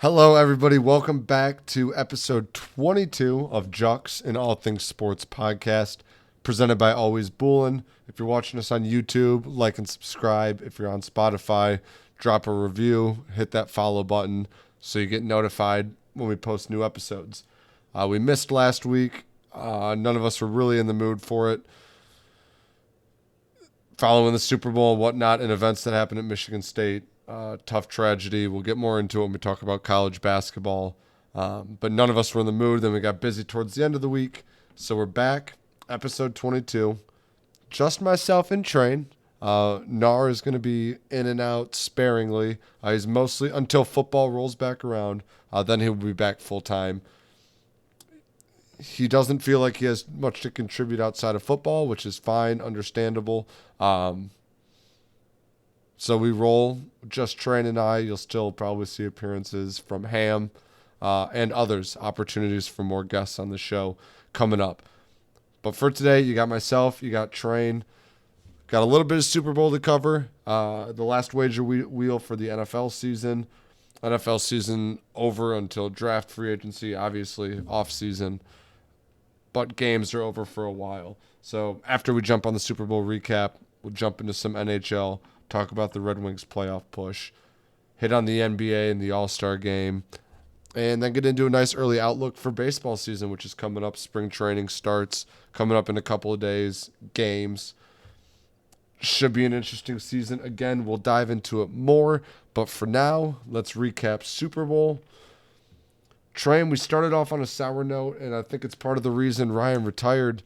Hello, everybody. Welcome back to episode 22 of Jux and All Things Sports podcast, presented by Always Bullin. If you're watching us on YouTube, like and subscribe. If you're on Spotify, drop a review, hit that follow button so you get notified when we post new episodes. We missed last week. None of us were really in the mood for it. Following the Super Bowl and whatnot and events that happened at Michigan State. Tough tragedy. We'll get more into it when we talk about college basketball. But none of us were in the mood. Then we got busy towards the end of the week. So we're back, episode 22. Just myself and Train. Nar is going to be in and out sparingly. He's mostly until football rolls back around. Then he'll be back full time. He doesn't feel like he has much to contribute outside of football, which is fine, understandable. So we roll, just Train and I. You'll still probably see appearances from Ham and others, opportunities for more guests on the show coming up. But for today, you got myself, you got Train, got a little bit of Super Bowl to cover, the last wager wheel for the NFL season. NFL season over until draft free agency, obviously off season, but games are over for a while. So after we jump on the Super Bowl recap, we'll jump into some NHL, talk about the Red Wings playoff push, hit on the NBA and the All-Star game, and then get into a nice early outlook for baseball season, which is coming up. Spring training starts coming up in a couple of days. Games. Should be an interesting season. Again, we'll dive into it more, but for now, let's recap Super Bowl. Train, we started off on a sour note, and I think it's part of the reason Ryan retired.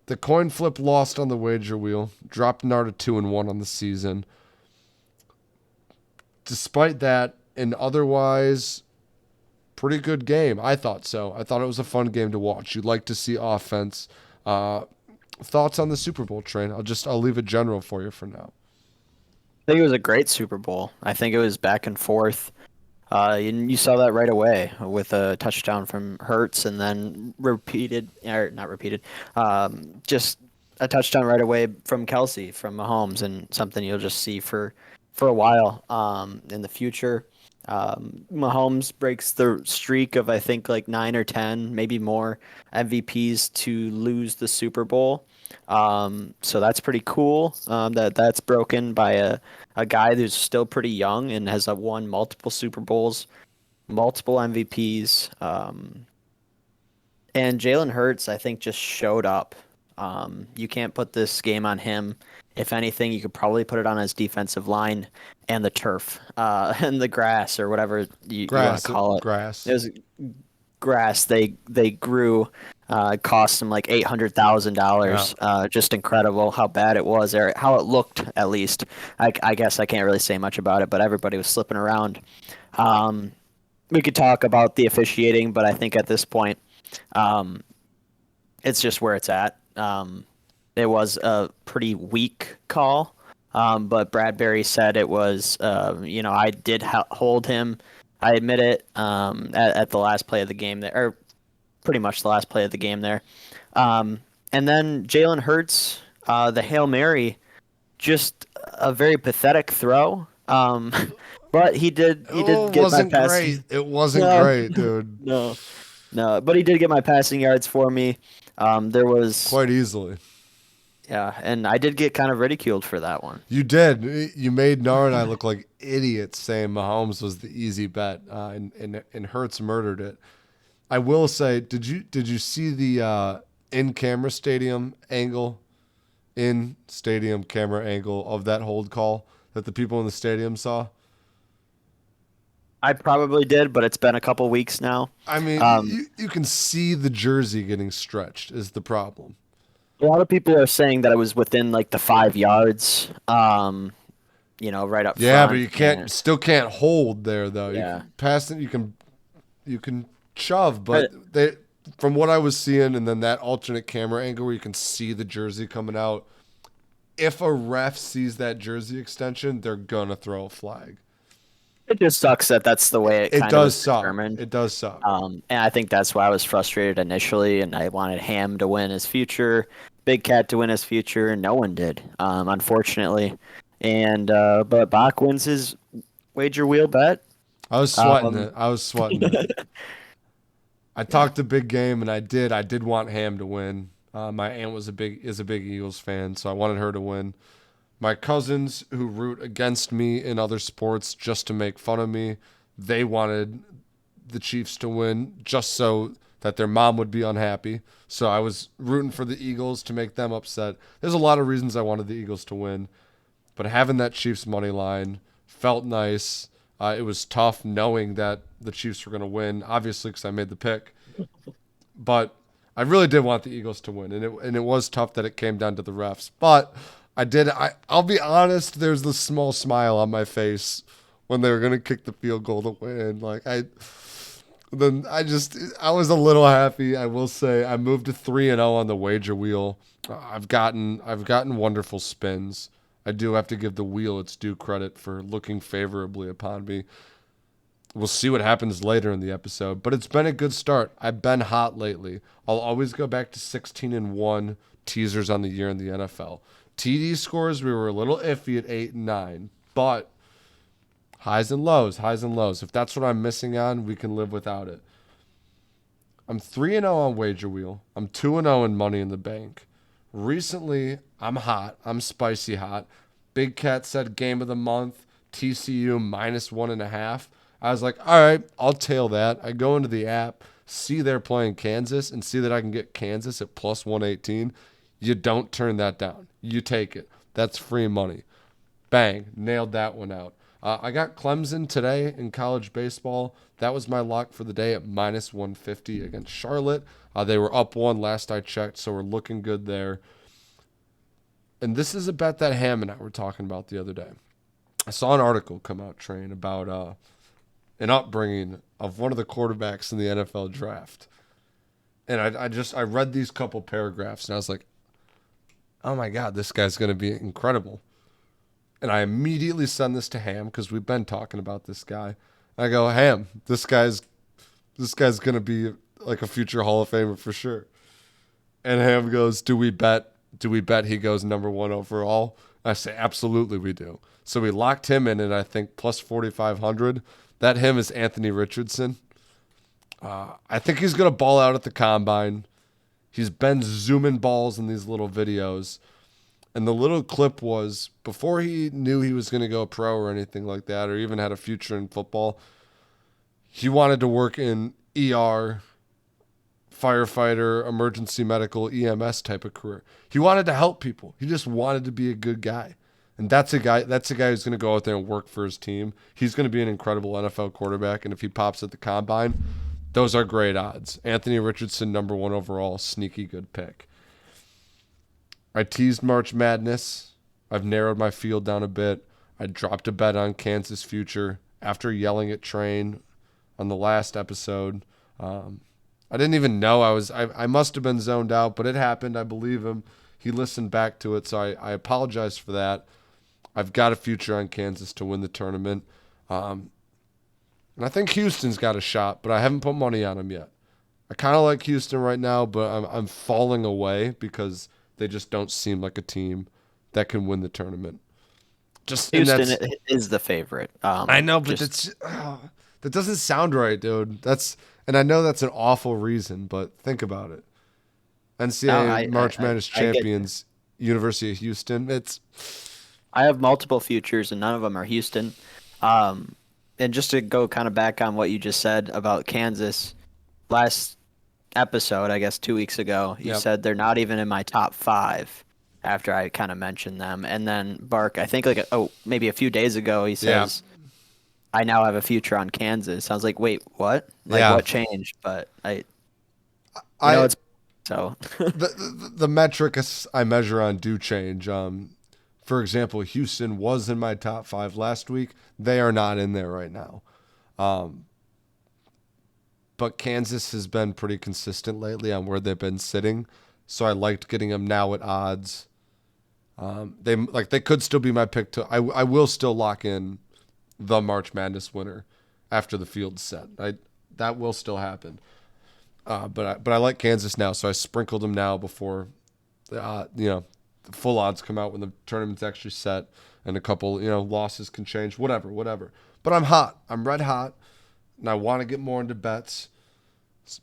The coin flip lost on the wager wheel, dropped Nard to 2-1 on the season. Despite that, an otherwise pretty good game. I thought so. I thought it was a fun game to watch. You'd like to see offense. Thoughts on the Super Bowl, Train? I'll leave it general for you for now. I think it was a great Super Bowl. I think it was back and forth. You saw that right away with a touchdown from Hurts and then just a touchdown right away from Kelsey, from Mahomes, and something you'll just see for a while in the future. Mahomes breaks the streak of, I think, like 9 or 10, maybe more MVPs to lose the Super Bowl. So that's pretty cool. That's broken by a guy who's still pretty young and has won multiple Super Bowls, multiple MVPs. And Jalen Hurts, I think, just showed up. You can't put this game on him. If anything, you could probably put it on his defensive line and the turf and the grass or whatever you want to call it. Grass. It was grass. They grew. Cost them like $800,000. Just incredible how bad it was, or how it looked, at least. I guess I can't really say much about it, but everybody was slipping around. We could talk about the officiating, but I think at this point, it's just where it's at. It was a pretty weak call, but Bradbury said it was, I did hold him. I admit it, at the last play of the game there, or pretty much the last play of the game there. And then Jalen Hurts, the Hail Mary, just a very pathetic throw. But he did get my passing. It wasn't great, dude. No, but he did get my passing yards for me. There was quite easily. Yeah, and I did get kind of ridiculed for that one. You did. You made Nar and I look like idiots saying Mahomes was the easy bet, and Hurts murdered it. I will say, did you see the in-stadium camera angle of that hold call that the people in the stadium saw? I probably did, but it's been a couple weeks now. I mean, you can see the jersey getting stretched is the problem. A lot of people are saying that it was within like the 5 yards, right up front. Yeah, but you still can't hold there though. Yeah. You can pass it, you can shove, but from what I was seeing, and then that alternate camera angle where you can see the jersey coming out, if a ref sees that jersey extension, they're gonna throw a flag. It just sucks that that's the way it kind of was determined. It does suck. And I think that's why I was frustrated initially, and I wanted Ham to win his future, Big Cat to win his future, and no one did, unfortunately. And but Bach wins his wager wheel bet. I was sweating Um, it. I was sweating it. I talked a big game, and I did want Ham to win. My aunt is a big Eagles fan, so I wanted her to win. My cousins who root against me in other sports just to make fun of me, they wanted the Chiefs to win just so that their mom would be unhappy. So I was rooting for the Eagles to make them upset. There's a lot of reasons I wanted the Eagles to win, but having that Chiefs money line felt nice. It was tough knowing that the Chiefs were going to win, obviously because I made the pick, but I really did want the Eagles to win, and it was tough that it came down to the refs. But I did. I'll be honest. There's this small smile on my face when they were going to kick the field goal to win. I was a little happy. I will say I moved to 3-0 on the wager wheel. I've gotten wonderful spins. I do have to give the wheel its due credit for looking favorably upon me. We'll see what happens later in the episode, but it's been a good start. I've been hot lately. I'll always go back to 16-1 teasers on the year in the NFL. TD scores, we were a little iffy at 8 and 9, but highs and lows, highs and lows. If that's what I'm missing on, we can live without it. I'm 3-0 on Wager Wheel. I'm 2-0 in Money in the Bank. Recently, I'm hot. I'm spicy hot. Big Cat said game of the month, TCU -1.5. I was like, all right, I'll tail that. I go into the app, see they're playing Kansas, and see that I can get Kansas at +118. You don't turn that down. You take it. That's free money. Bang, nailed that one out. I got Clemson today in college baseball. That was my lock for the day at -150 against Charlotte. They were up one last I checked, so we're looking good there. And this is a bet that Ham and I were talking about the other day. I saw an article come out, Train, about an upbringing of one of the quarterbacks in the NFL draft. And I read these couple paragraphs, and I was like, oh my God, this guy's going to be incredible. And I immediately send this to Ham because we've been talking about this guy. I go, Ham, this guy's gonna be like a future Hall of Famer for sure. And Ham goes, do we bet? Do we bet he goes #1 overall? I say, absolutely we do. So we locked him in at I think +4,500. That him is Anthony Richardson. I think he's gonna ball out at the combine. He's been zooming balls in these little videos. And the little clip was before he knew he was going to go pro or anything like that, or even had a future in football. He wanted to work in ER, firefighter, emergency medical, EMS type of career. He wanted to help people. He just wanted to be a good guy. And that's a guy who's going to go out there and work for his team. He's going to be an incredible NFL quarterback. And if he pops at the combine, those are great odds. Anthony Richardson, #1 overall, sneaky good pick. I teased March Madness. I've narrowed my field down a bit. I dropped a bet on Kansas future after yelling at Train on the last episode. I didn't even know I must have been zoned out, but it happened. I believe him. He listened back to it, so I apologize for that. I've got a future on Kansas to win the tournament. And I think Houston's got a shot, but I haven't put money on them yet. I kind of like Houston right now, but I'm falling away because they just don't seem like a team that can win the tournament. Houston is the favorite. I know, but that doesn't sound right, dude. And I know that's an awful reason, but think about it. NCAA March Madness champions, University of Houston. I have multiple futures, and none of them are Houston. And just to go kind of back on what you just said about Kansas, last episode, I guess 2 weeks ago, you said they're not even in my top 5 after I kind of mentioned them. And then Bark, I think maybe a few days ago, he says, I now have a future on Kansas. I was like, wait, what? What changed? But it's so. the metrics I measure on do change. For example, Houston was in my top 5 last week. They are not in there right now. But Kansas has been pretty consistent lately on where they've been sitting, so I liked getting them now at odds. They could still be my pick. I will still lock in the March Madness winner after the field's set. That will still happen. But I like Kansas now, so I sprinkled them now before the full odds come out when the tournament's actually set, and a couple losses can change. Whatever. But I'm hot. I'm red hot, and I want to get more into bets.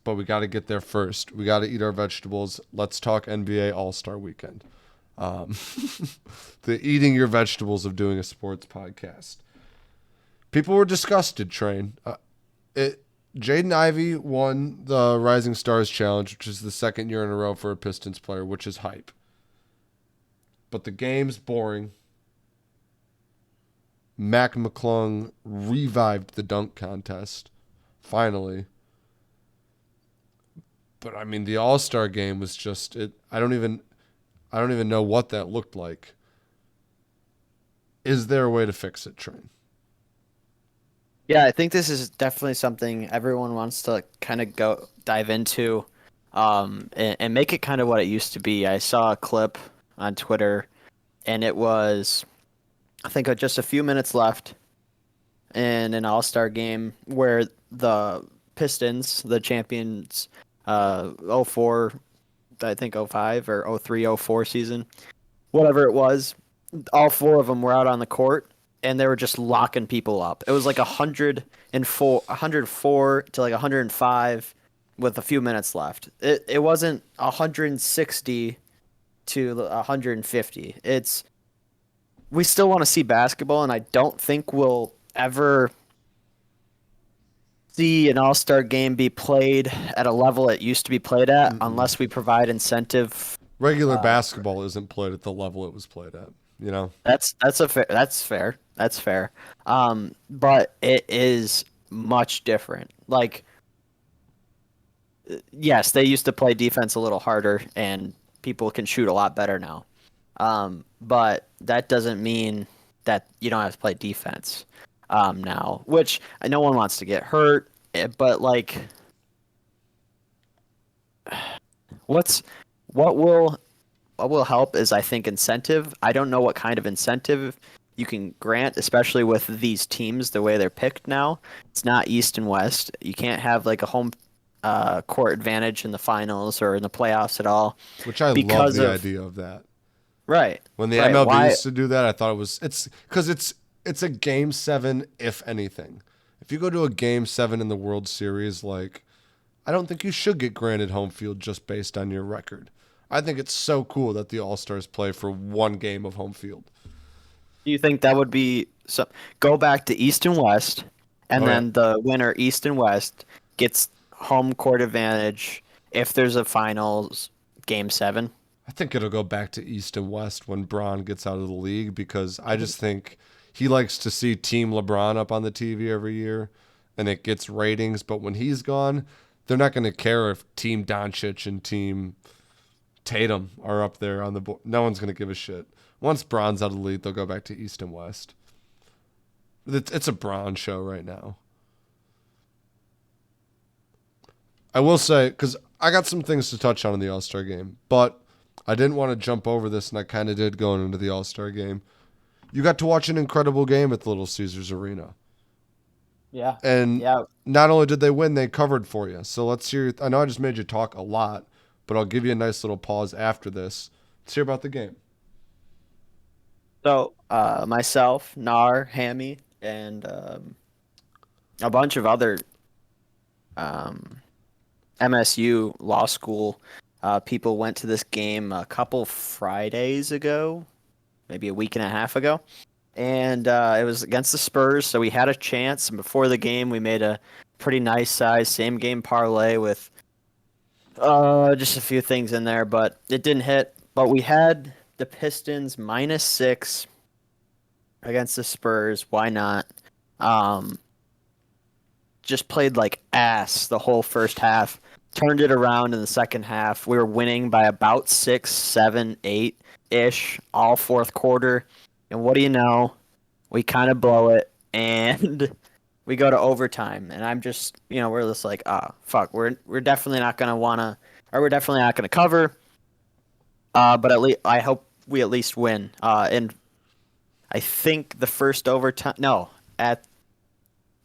But we got to get there first. We got to eat our vegetables. Let's talk NBA All-Star Weekend. Um, the eating your vegetables of doing a sports podcast. People were disgusted, Train. Jaden Ivey won the Rising Stars Challenge, which is the second year in a row for a Pistons player, which is hype. But the game's boring. Mac McClung revived the dunk contest, finally. But I mean, the All-Star game was just it. I don't even know what that looked like. Is there a way to fix it, Train? Yeah, I think this is definitely something everyone wants to kind of go dive into, and make it kind of what it used to be. I saw a clip on Twitter, and it was, I think, just a few minutes left in an All-Star game where the Pistons, the champions, 04, I think 05 or 03, 04 season, whatever it was, all four of them were out on the court and they were just locking people up. It was like 104 to like 105 with a few minutes left. It wasn't 160 to 150. We still want to see basketball, and I don't think we'll ever see an all-star game be played at a level it used to be played at unless we provide incentive. Regular basketball isn't played at the level it was played at. You know, That's fair. That's fair. But it is much different. Like, yes, they used to play defense a little harder, and people can shoot a lot better now. But that doesn't mean that you don't have to play defense now, which no one wants to get hurt. But like, what's what will what will help is, I think, incentive. I don't know what kind of incentive you can grant, especially with these teams the way they're picked now. It's not East and West. You can't have like a home court advantage in the finals or in the playoffs at all which I love because the of idea of that. right. When the Right. MLB Why? used to do that, I thought it's because it's a game seven, if anything. If you go to a game seven in the World Series, like, I don't think you should get granted home field just based on your record. I think it's so cool that the All Stars play for one game of home field. Do you think that would be so? Go back to East and West, and Oh yeah, then the winner East and West gets home court advantage if there's a finals game seven. I think it'll go back to East and West when Braun gets out of the league because I just think he likes to see Team LeBron up on the TV every year, and it gets ratings. But when he's gone, they're not going to care if Team Doncic and Team Tatum are up there on the board. No one's going to give a shit. Once Braun's out of the league, they'll go back to East and West. It's a Braun show right now. I will say, because I got some things to touch on in the All-Star game, but I didn't want to jump over this, and I kind of did going into the All-Star game. You got to watch an incredible game at the Little Caesars Arena. Yeah. And Yeah. not only did they win, they covered for you. So let's hear. I know I just made you talk a lot, but I'll give you a nice little pause after this. Let's hear about the game. So, myself, Nar, Hammy, and a bunch of other um, MSU law school people went to this game a couple Fridays ago, maybe a week and a half ago, and it was against the Spurs. So we had a chance, and before the game, we made a pretty nice size same game parlay with just a few things in there, but it didn't hit. But we had the Pistons -6 against the Spurs. Why not? Um, just played like ass the whole first half. Turned it around in the second half. We were winning by about 6, 7, 8 ish all fourth quarter. And what do you know? We kind of blow it and we go to overtime. And I'm just, we're just like, fuck, we're definitely not gonna wanna, or we're definitely not gonna cover. But at least I hope we at least win. And I think the first overtime, no, at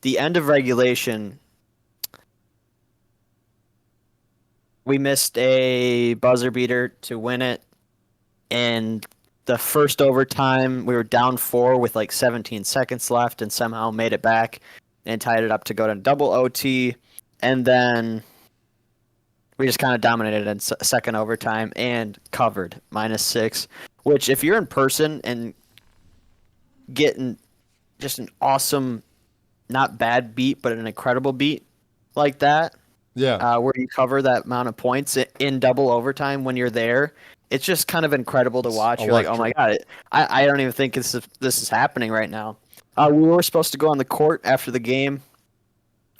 the end of regulation, we missed a buzzer beater to win it, and the first overtime, we were down 4 with like 17 seconds left, and somehow made it back and tied it up to go to double OT, and then we just kind of dominated in second overtime and covered -6. Which, if you're in person and getting just an awesome, not bad beat, but an incredible beat like that, Yeah. where you cover that amount of points in double overtime when you're there, it's just kind of incredible to It's watch. You're like, oh my electric. god, I don't even think this is happening right now. We were supposed to go on the court after the game,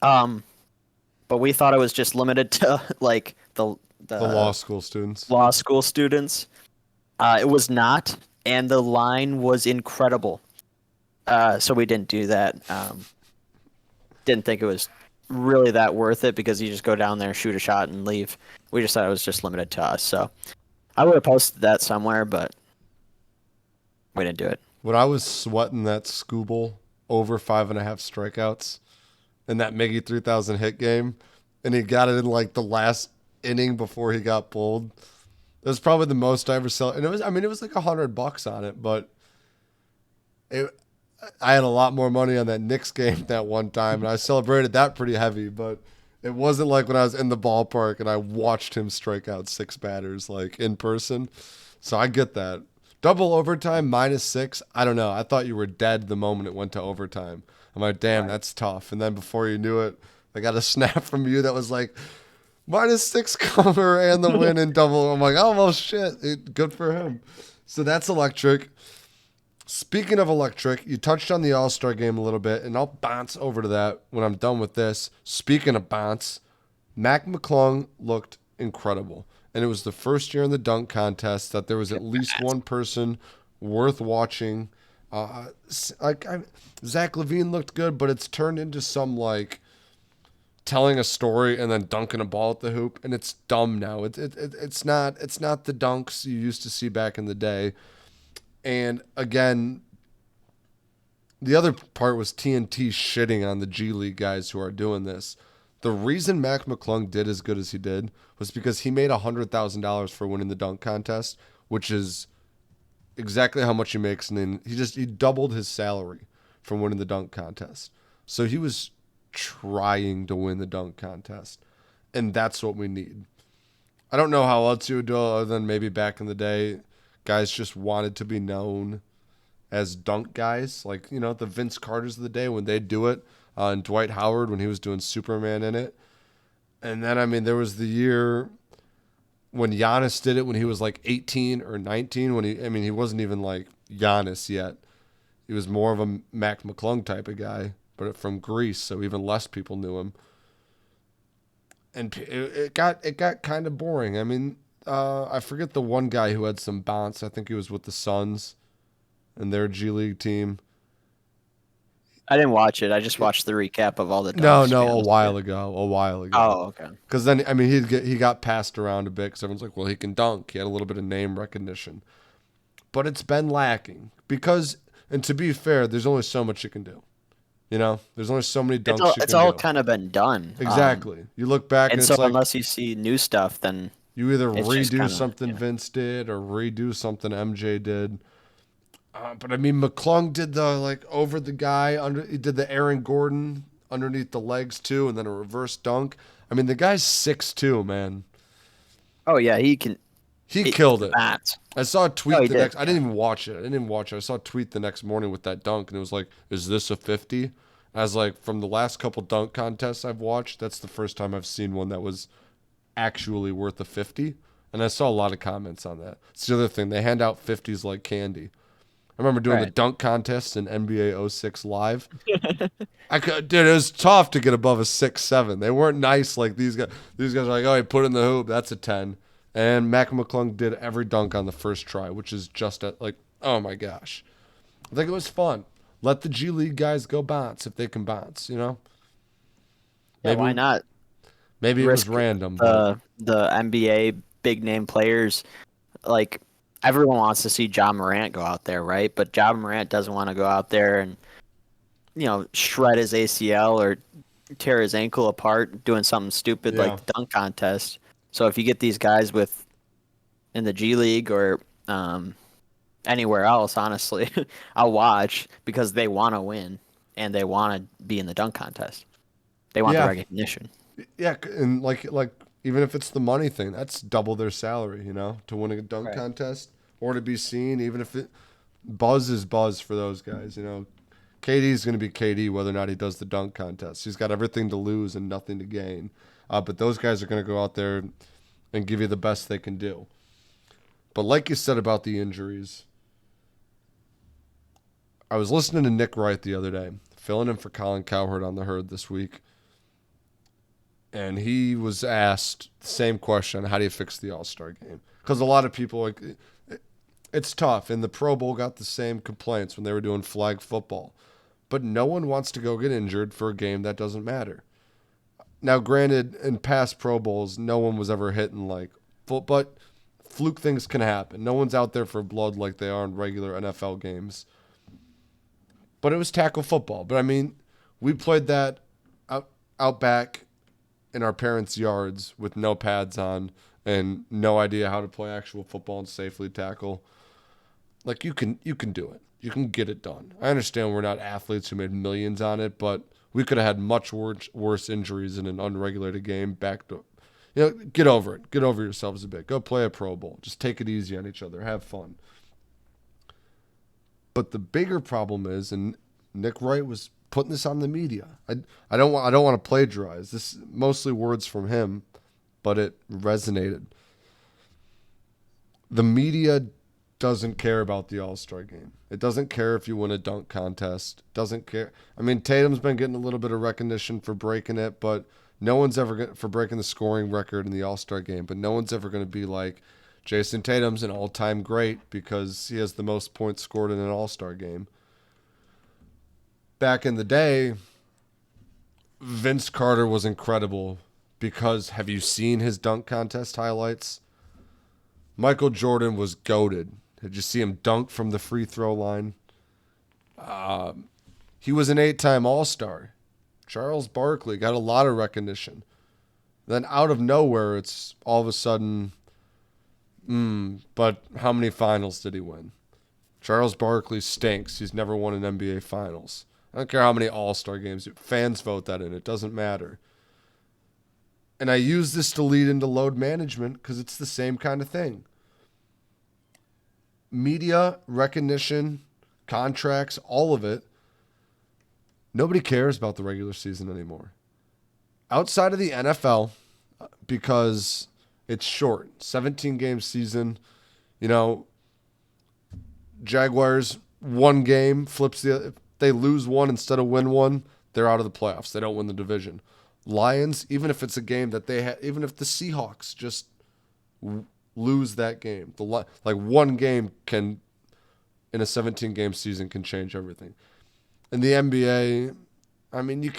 um, but we thought it was just limited to like The law the school students. law school students. It was not, and the line was incredible. So we didn't do that. Didn't think it was really that worth it because you just go down there, shoot a shot, and leave. We just thought it was just limited to us. So I would have posted that somewhere, but we didn't do it. When I was sweating that Scooble over 5.5 strikeouts in that Miggy 3000 hit game, and he got it in like the last inning before he got pulled. It was probably the most I ever sell. And it was, I mean, it was like $100 on it, but it, I had a lot more money on that Knicks game that one time, and I celebrated that pretty heavy. But it wasn't like when I was in the ballpark and I watched him strike out 6 batters like in person. So I get that. Double overtime -6. I don't know. I thought you were dead the moment it went to overtime. I'm like, damn, that's tough. And then before you knew it, I got a snap from you that was like -6 cover and the win in double. I'm like, oh well, shit. Good for him. So that's electric. Speaking of electric, you touched on the All-Star game a little bit, and I'll bounce over to that when I'm done with this. Speaking of bounce, Mac McClung looked incredible. And it was the first year in the dunk contest that there was at least one person worth watching. Zach LaVine looked good, but it's turned into some like telling a story and then dunking a ball at the hoop, and it's dumb now. It's not the dunks you used to see back in the day. And again, the other part was TNT shitting on the G League guys who are doing this. The reason Mac McClung did as good as he did was because he made $100,000 for winning the dunk contest, which is exactly how much he makes. And then he doubled his salary from winning the dunk contest. So he was trying to win the dunk contest, and that's what we need. I don't know how else you would do it other than maybe back in the day, guys just wanted to be known as dunk guys, like the Vince Carters of the day when they do it, and Dwight Howard when he was doing Superman in it. And then I mean there was the year when Giannis did it when he was like 18 or 19 when he wasn't even like Giannis yet. He was more of a Mac McClung type of guy, but from Greece, so even less people knew him. And it got kind of boring. I mean, I forget the one guy who had some bounce. I think he was with the Suns and their G League team. I didn't watch it. I just watched the recap of all the No, dunks. To be a honest while with you. ago. A while ago. Oh, okay. Because then, I mean, he got passed around a bit because everyone's like, well, he can dunk. He had a little bit of name recognition. But it's been lacking because, and to be fair, there's only so much you can do. There's only so many dunks you It's can all do. kind of been done. Exactly. You look back and And it's so like unless you see new stuff, then you either it's just redo kind of something Vince did or redo something MJ did. But I mean, McClung did the like over the guy under. He did the Aaron Gordon underneath the legs too, and then a reverse dunk. I mean, the guy's 6'2", man. Oh yeah, he can. He killed The it. bats. I saw a tweet He the did. next. I didn't even watch it. I saw a tweet the next morning with that dunk, and it was like, "Is this a 50?" I was like, from the last couple dunk contests I've watched, that's the first time I've seen one that was actually worth a 50. And I saw a lot of comments on that. It's the other thing. They hand out 50s like candy. I remember doing the Right. dunk contest in NBA '06 live. Dude, it was tough to get above a 6'7". They weren't nice like these guys. These guys are like, oh, he put it in the hoop. That's a 10. And Mac McClung did every dunk on the first try, which is just like, oh my gosh. I think it was fun. Let the G League guys go bounce if they can bounce, Yeah, why Maybe not maybe it was risk random, but the NBA big name players? Like everyone wants to see John Morant go out there, right? But John Morant doesn't want to go out there and shred his ACL or tear his ankle apart doing something stupid yeah. like the dunk contest. So if you get these guys in the G League or anywhere else, honestly. I'll watch because they want to win and they want to be in the dunk contest. They want the Yeah, recognition. yeah, and like even if it's the money thing, that's double their salary, to win a dunk Right. contest or to be seen. Even if it buzz is buzz for those guys, KD is going to be KD whether or not he does the dunk contest. He's got everything to lose and nothing to gain. But those guys are going to go out there and give you the best they can do. But like you said about the injuries, I was listening to Nick Wright the other day, filling in for Colin Cowherd on the Herd this week, and he was asked the same question: how do you fix the All-Star game? Because a lot of people it's tough, and the Pro Bowl got the same complaints when they were doing flag football, but no one wants to go get injured for a game that doesn't matter. Now, granted, in past Pro Bowls, no one was ever hitting but fluke things can happen. No one's out there for blood like they are in regular NFL games. But it was tackle football. But I mean, we played that out back in our parents' yards with no pads on and no idea how to play actual football and safely tackle. Like you can do it. You can get it done. I understand we're not athletes who made millions on it, but we could have had much worse injuries in an unregulated game. Get over it. Get over yourselves a bit. Go play a Pro Bowl. Just take it easy on each other. Have fun. But the bigger problem is, and Nick Wright was putting this on the media. I don't want to plagiarize. This is mostly words from him, but it resonated. The media doesn't care about the All-Star game. It doesn't care if you win a dunk contest. It doesn't care. I mean, Tatum's been getting a little bit of recognition for breaking it, but no one's ever for breaking the scoring record in the All-Star game. But no one's ever going to be like Jason Tatum's an all-time great because he has the most points scored in an All-Star game. Back in the day, Vince Carter was incredible because have you seen his dunk contest highlights? Michael Jordan was goated. Did you see him dunk from the free throw line? He was an 8-time All-Star. Charles Barkley got a lot of recognition. Then out of nowhere, it's all of a sudden, but how many finals did he win? Charles Barkley stinks. He's never won an NBA Finals. I don't care how many All-Star games. Fans vote that in. It doesn't matter. And I use this to lead into load management because it's the same kind of thing. Media, recognition, contracts, all of it. Nobody cares about the regular season anymore. Outside of the NFL, because it's short, 17-game season, you know, Jaguars, one game flips the. They lose one instead of win one, they're out of the playoffs. They don't win the division. Lions, even if it's a game that even if the Seahawks just lose that game, like one game can in a 17-game season can change everything. In the NBA, I mean, you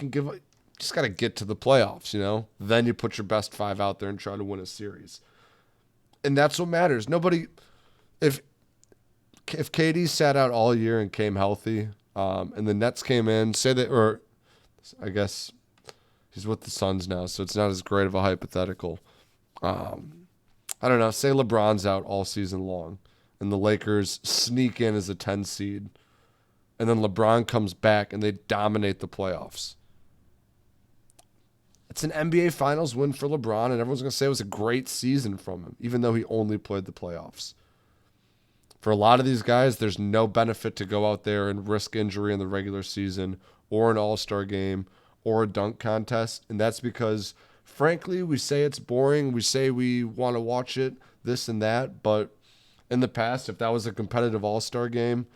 just got to get to the playoffs, Then you put your best 5 out there and try to win a series. And that's what matters. Nobody if KD sat out all year and came healthy, and the Nets came in, or I guess he's with the Suns now, so it's not as great of a hypothetical. I don't know. Say LeBron's out all season long, and the Lakers sneak in as a 10 seed, and then LeBron comes back and they dominate the playoffs. It's an NBA Finals win for LeBron, and everyone's going to say it was a great season from him, even though he only played the playoffs. For a lot of these guys, there's no benefit to go out there and risk injury in the regular season or an All-Star game or a dunk contest. And that's because, frankly, we say it's boring. We say we want to watch it, this and that. But in the past, if that was a competitive All-Star game,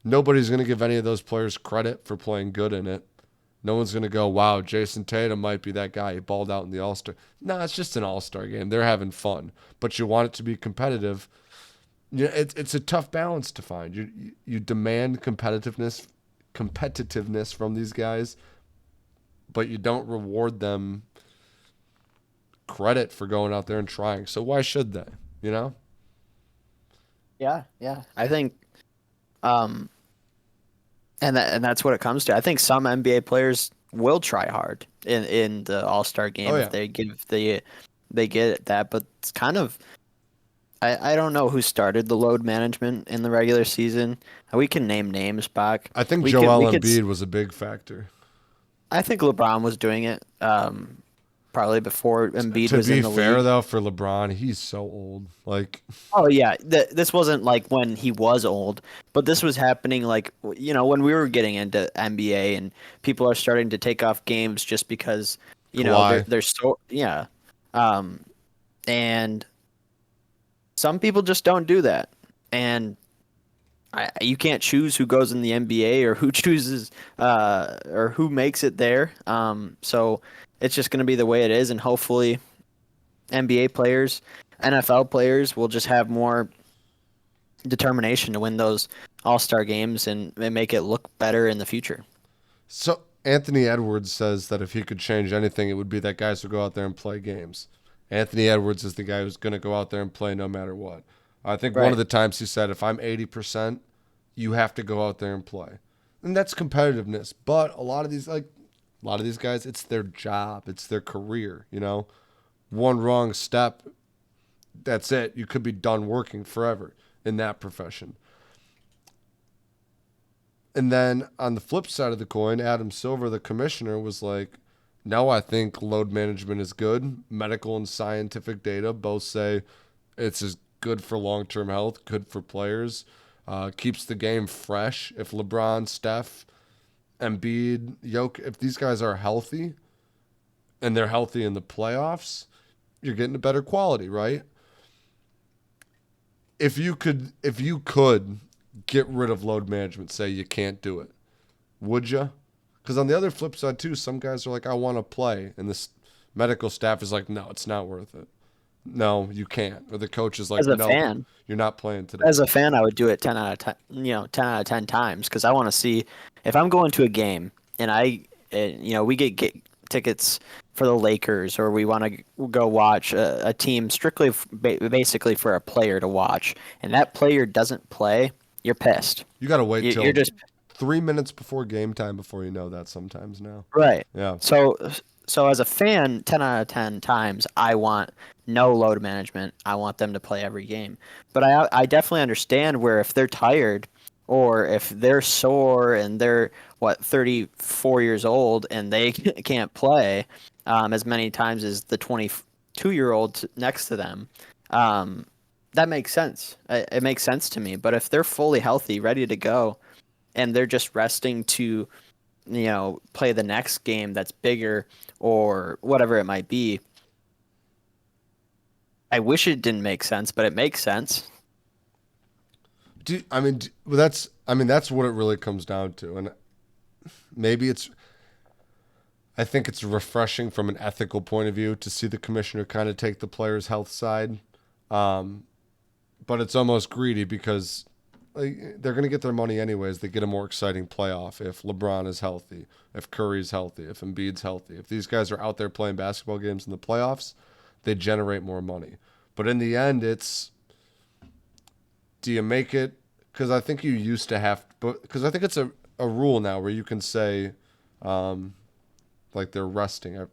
nobody's going to give any of those players credit for playing good in it. No one's going to go, wow, Jason Tatum might be that guy. He balled out in the All-Star. No, it's just an All-Star game. They're having fun. But you want it to be competitive. It's a tough balance to find. You demand competitiveness from these guys, but you don't reward them credit for going out there and trying. So why should they? Yeah. I think, and that's what it comes to. I think some NBA players will try hard in the All-Star game Oh, yeah. if they get that, but it's kind of. I don't know who started the load management in the regular season. We can name names back. I think We Joel could. Embiid was a big factor. I think LeBron was doing it. Probably before Embiid To was in be the fair, league. though, for LeBron, he's so old. Like, Oh yeah, this wasn't like when he was old, but this was happening like when we were getting into NBA and people are starting to take off games just because Kawhi. they're so yeah, um, and some people just don't do that, and you can't choose who goes in the NBA or who chooses or who makes it there. So it's just going to be the way it is, and hopefully NBA players, NFL players will just have more determination to win those all-star games and make it look better in the future. So Anthony Edwards says that if he could change anything, it would be that guys would go out there and play games. Anthony Edwards is the guy who's going to go out there and play no matter what. I think one of Right. the times he said, if I'm 80%, you have to go out there and play. And that's competitiveness. But a lot of these guys, it's their job, it's their career, you know? One wrong step, that's it. You could be done working forever in that profession. And then on the flip side of the coin, Adam Silver, the commissioner, was like, no, I think load management is good. Medical and scientific data both say it's as good for long term health, good for players, keeps the game fresh. If LeBron, Steph, Embiid, Jokic, if these guys are healthy and they're healthy in the playoffs, you're getting a better quality, right? If you could get rid of load management, say you can't do it, would you? Because on the other flip side too, some guys are like, I want to play, and this medical staff is like, no, it's not worth it. No, you can't. Or the coach is like, As a no, fan, you're not playing today. as a fan, I would do it 10 out of 10, 10 out of 10 times because I want to see if I'm going to a game and we get tickets for the Lakers or we want to go watch a team strictly basically for a player to watch and that player doesn't play, you're pissed. You got to wait You're till just 3 minutes before game time before you know that sometimes now. right. Yeah. So as a fan, 10 out of 10 times I want no load management. I want them to play every game. But I definitely understand where if they're tired or if they're sore and they're 34 years old and they can't play as many times as the 22-year-old next to them. That makes sense. It makes sense to me. But if they're fully healthy, ready to go, and they're just resting to play the next game that's bigger or whatever it might be. I wish it didn't make sense, but it makes sense. Well, that's what it really comes down to, and maybe I think it's refreshing from an ethical point of view to see the commissioner kind of take the players' health side, but it's almost greedy because they're going to get their money anyways. They get a more exciting playoff if LeBron is healthy, if Curry's healthy, if Embiid's healthy. If these guys are out there playing basketball games in the playoffs, they generate more money. But in the end, do you make it? Because I think you used to have, because I think it's a rule now where you can say, like they're resting,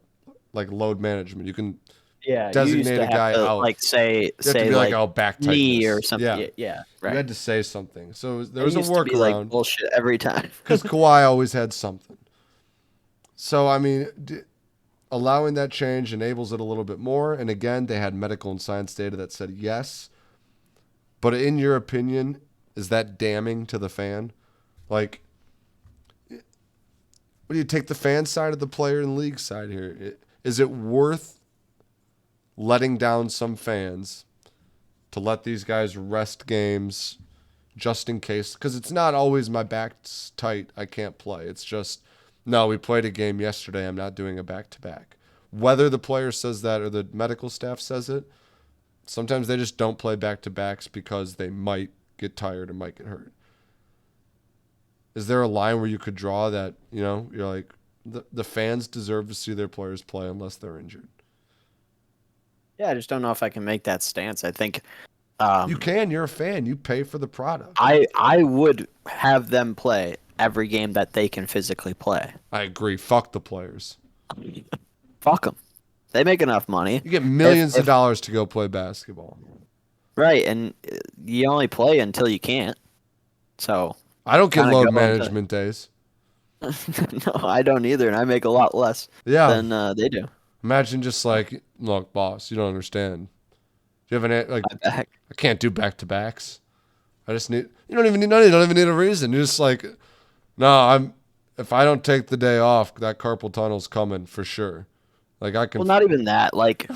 like load management. You can Yeah, you used designate to a have guy to out. say You have to be like, oh, back knee tightness. or something. Yeah. Yeah, You right. had to say something. So there It was a used to be like workaround bullshit every time. because Kawhi always had something. So, I mean, allowing that change enables it a little bit more. And again, they had medical and science data that said yes. But in your opinion, is that damning to the fan? Like, what do you take the fan side of the player and league side here? Is it worth letting down some fans to let these guys rest games just in case? Because it's not always my back's tight, I can't play. It's just, no, we played a game yesterday, I'm not doing a back-to-back. Whether the player says that or the medical staff says it, sometimes they just don't play back-to-backs because they might get tired or might get hurt. Is there a line where you could draw that, you're like, the fans deserve to see their players play unless they're injured? Yeah, I just don't know if I can make that stance. I think You can. You're a fan. You pay for the product. I would have them play every game that they can physically play. I agree. Fuck the players. Fuck them. They make enough money. You get millions of dollars to go play basketball. Right, and you only play until you can't. So I don't get kind of load go until. management days. No, I don't either, and I make a lot less Yeah. than they do. Imagine just like, look, boss, you don't understand. Do you have any like? My back. I can't do back to backs. I just need. You don't even need. No, you don't even need a reason. You're just like, no, I'm. If I don't take the day off, that carpal tunnel's coming for sure. Like I can. Well, not even that. Like,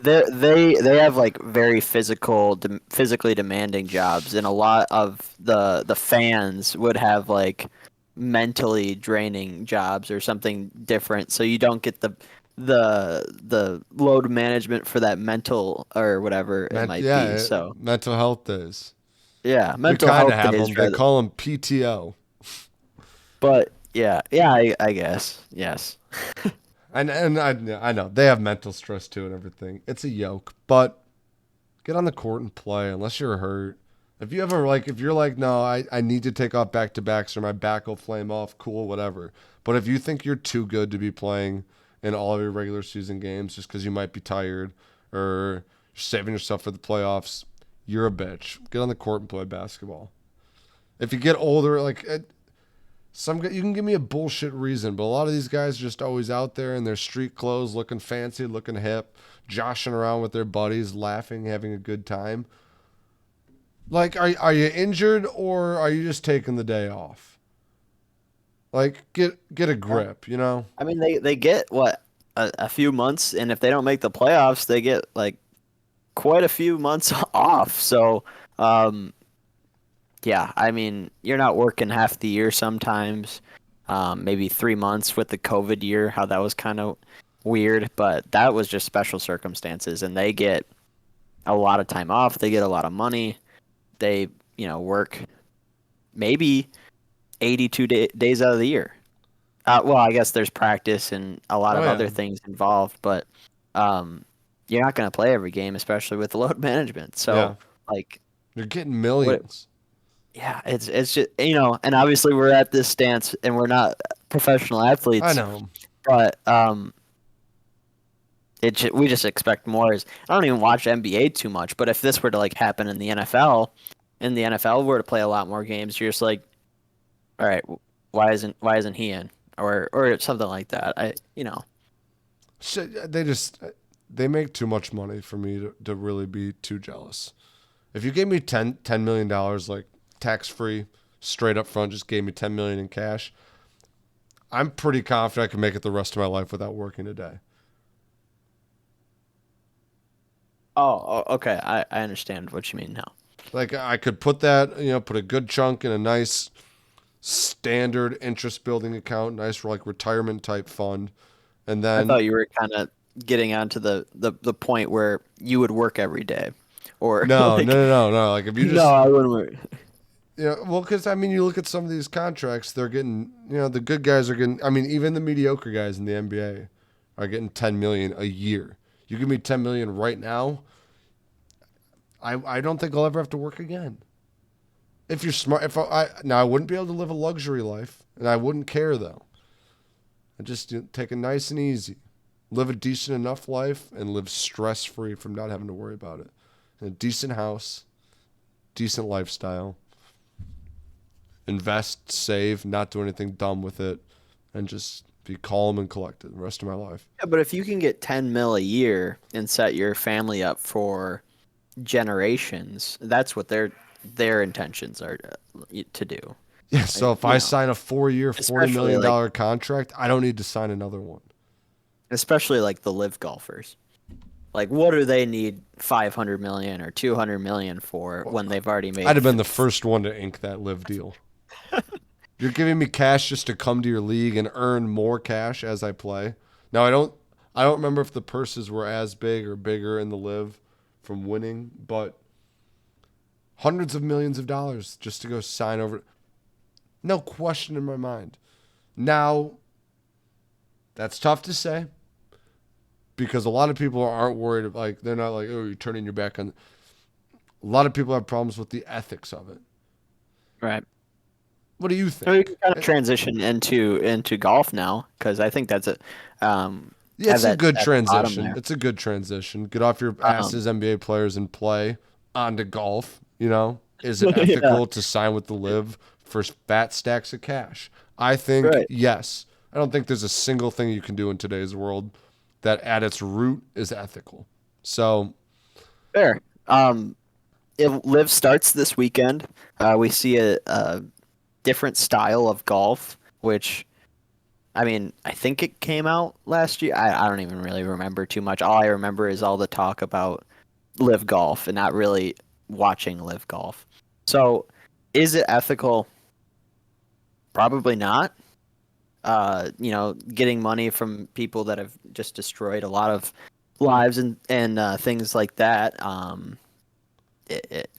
they have like very physically demanding jobs, and a lot of the fans would have like mentally draining jobs or something different. So you don't get the load management for that mental or whatever it might be. So Mental health days. yeah, We mental kind of health have days them. They rather. call them PTO. But yeah, I guess yes. And I know they have mental stress too and everything. It's a yoke, but get on the court and play unless you're hurt. If you ever like, if you're like, no, I need to take off back to backs or my back will flame off, cool, whatever. But if you think you're too good to be playing in all of your regular season games just because you might be tired or you're saving yourself for the playoffs, you're a bitch. Get on the court and play basketball. If you get older, like you can give me a bullshit reason, but a lot of these guys are just always out there in their street clothes, looking fancy, looking hip, joshing around with their buddies, laughing, having a good time. Like, are you injured or are you just taking the day off? Like, get a grip, you know? I mean, they get what a few months, and if they don't make the playoffs, they get like quite a few months off. So, um, yeah, I mean, you're not working half the year sometimes. Maybe 3 months with the COVID year, how that was kind of weird, but that was just special circumstances, and they get a lot of time off. They get a lot of money. They, work maybe 82 days out of the year. Well, I guess there's practice and a lot Oh of yeah, other things involved, but um, you're not going to play every game, especially with load management. yeah. So, like, You're getting what? millions. Yeah, it's just and obviously we're at this stance, and we're not professional I athletes, know. but we just expect more. I don't even watch NBA too much, but if this were to like happen in the NFL, and the NFL were to play a lot more games, you're just like, all right, why isn't he in, or something like that? Shit, they make too much money for me to really be too jealous. If you gave me $10 million like tax free, straight up front, just gave me 10 million in cash, I'm pretty confident I can make it the rest of my life without working a day. Okay, I understand what you mean now. Like I could put that, put a good chunk in a nice standard interest building account, nice like retirement type fund, and I then thought you were kind of getting onto the point where you would work every day, or no, no, like, no, no, no. Like if you no, just, I wouldn't work. well, because I mean, you look at some of these contracts, they're getting, the good guys are getting. I mean, even the mediocre guys in the NBA are getting 10 million a year. You give me 10 million right now, I don't think I'll ever have to work again. If you're smart, if now I wouldn't be able to live a luxury life, and I wouldn't care though. I just take it nice and easy, live a decent enough life, and live stress free from not having to worry about it. In a decent house, decent lifestyle, invest, save, not do anything dumb with it, and just be calm and collected the rest of my life. Yeah, but if you can get 10 mil a year and set your family up for generations, that's what their intentions are to do. Yeah, so if You I know, sign a 4 year, $40 especially million like contract, I don't need to sign another one. especially like the live golfers. Like, what do they need 500 million or 200 million for when they've already I'd made? have been the first one to ink that live deal. You're giving me cash just to come to your league and earn more cash as I play. Now I don't remember if the purses were as big or bigger in the live from winning, but hundreds of millions of dollars just to go sign over. No question in my mind. Now, that's tough to say because a lot of people aren't worried. Like they're not like, oh, you're turning your back on. A lot of people have problems with the ethics of it. Right. What do you So you can think? kind of transition into golf now, because I think that's Yeah, have it's a that good at the bottom transition. there. It's a good transition. Get off your Um, asses, NBA players, and play. onto golf. You know, is it Yeah, ethical to sign with the Live for fat stacks of cash? I think right. yes. I don't think there's a single thing you can do in today's world that at its root is ethical. So Fair. It live starts this weekend. We see a different style of golf, which I mean, I think it came out last year. I don't even really remember too much. All I remember is all the talk about live golf and not really watching live golf. So, is it ethical? Probably not. Getting money from people that have just destroyed a lot of lives and things like that. It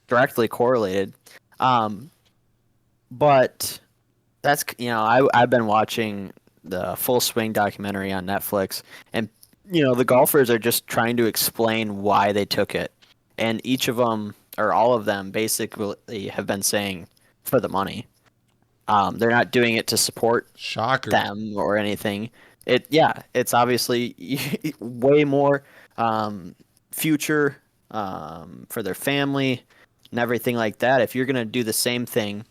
directly correlated. Um, but that's I've been watching the Full Swing documentary on Netflix, and the golfers are just trying to explain why they took it, and each of them or all of them basically have been saying for the money. They're not doing it to support shocker. them or anything. It's obviously way more future for their family and everything like that. If you're gonna do the same thing,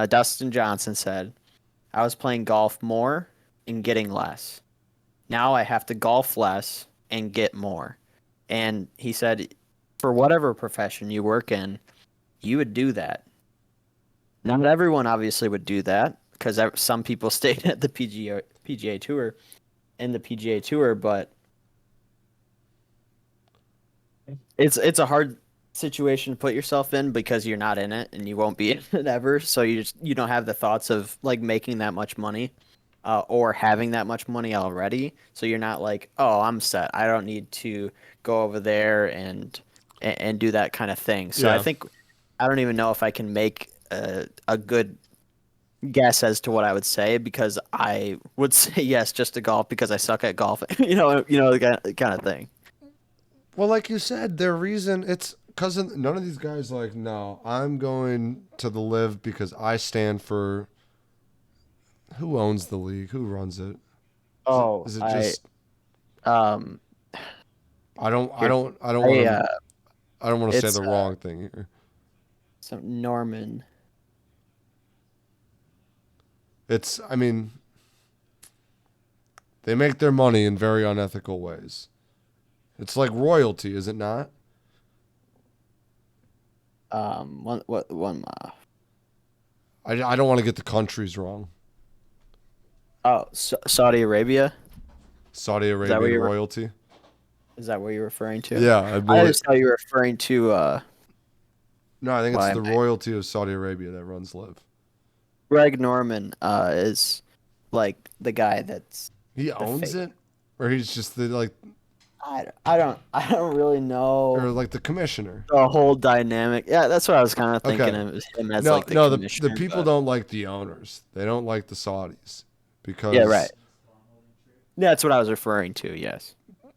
Dustin Johnson said, I was playing golf more and getting less. Now I have to golf less and get more. And he said, for whatever profession you work in, you would do that. Not everyone obviously would do that because some people stayed at the PGA Tour in the PGA Tour, but it's a hard situation to put yourself in because you're not in it and you won't be in it ever. So you don't have the thoughts of like making that much money, or having that much money already. So you're not like, oh, I'm set. I don't need to go over there and do that kind of thing. So I Yeah. think I don't even know if I can make a good guess as to what I would say because I would say yes just to golf because I suck at golf. The kind of thing. Well, like you said, their reason it's because none of these guys are like, no, I'm going to the Live because I stand for who owns the league, who runs it. Is it Oh, is it I just um I don't I here don't I don't I want to I don't want to say it's the wrong thing here. some Norman. It's I mean they make their money in very unethical ways. It's like royalty, is it not? One. I don't want to get the countries wrong. Oh, Saudi Arabia. Saudi Is that what Arabian you're royalty. is that what you're referring to? Yeah, I I believe. just thought you were referring to No, I think it's why am the royalty of Saudi Arabia that runs Live. Greg Norman is like the guy that's He the owns fake. it, or he's just the like, I don't really or know like the commissioner. the whole dynamic. Yeah, that's what I was kind of thinking Okay. of him as No, like the no, the commissioner, people but don't like the owners. They don't like the Saudis yeah, right. because Yeah, that's what I was referring to. Yes.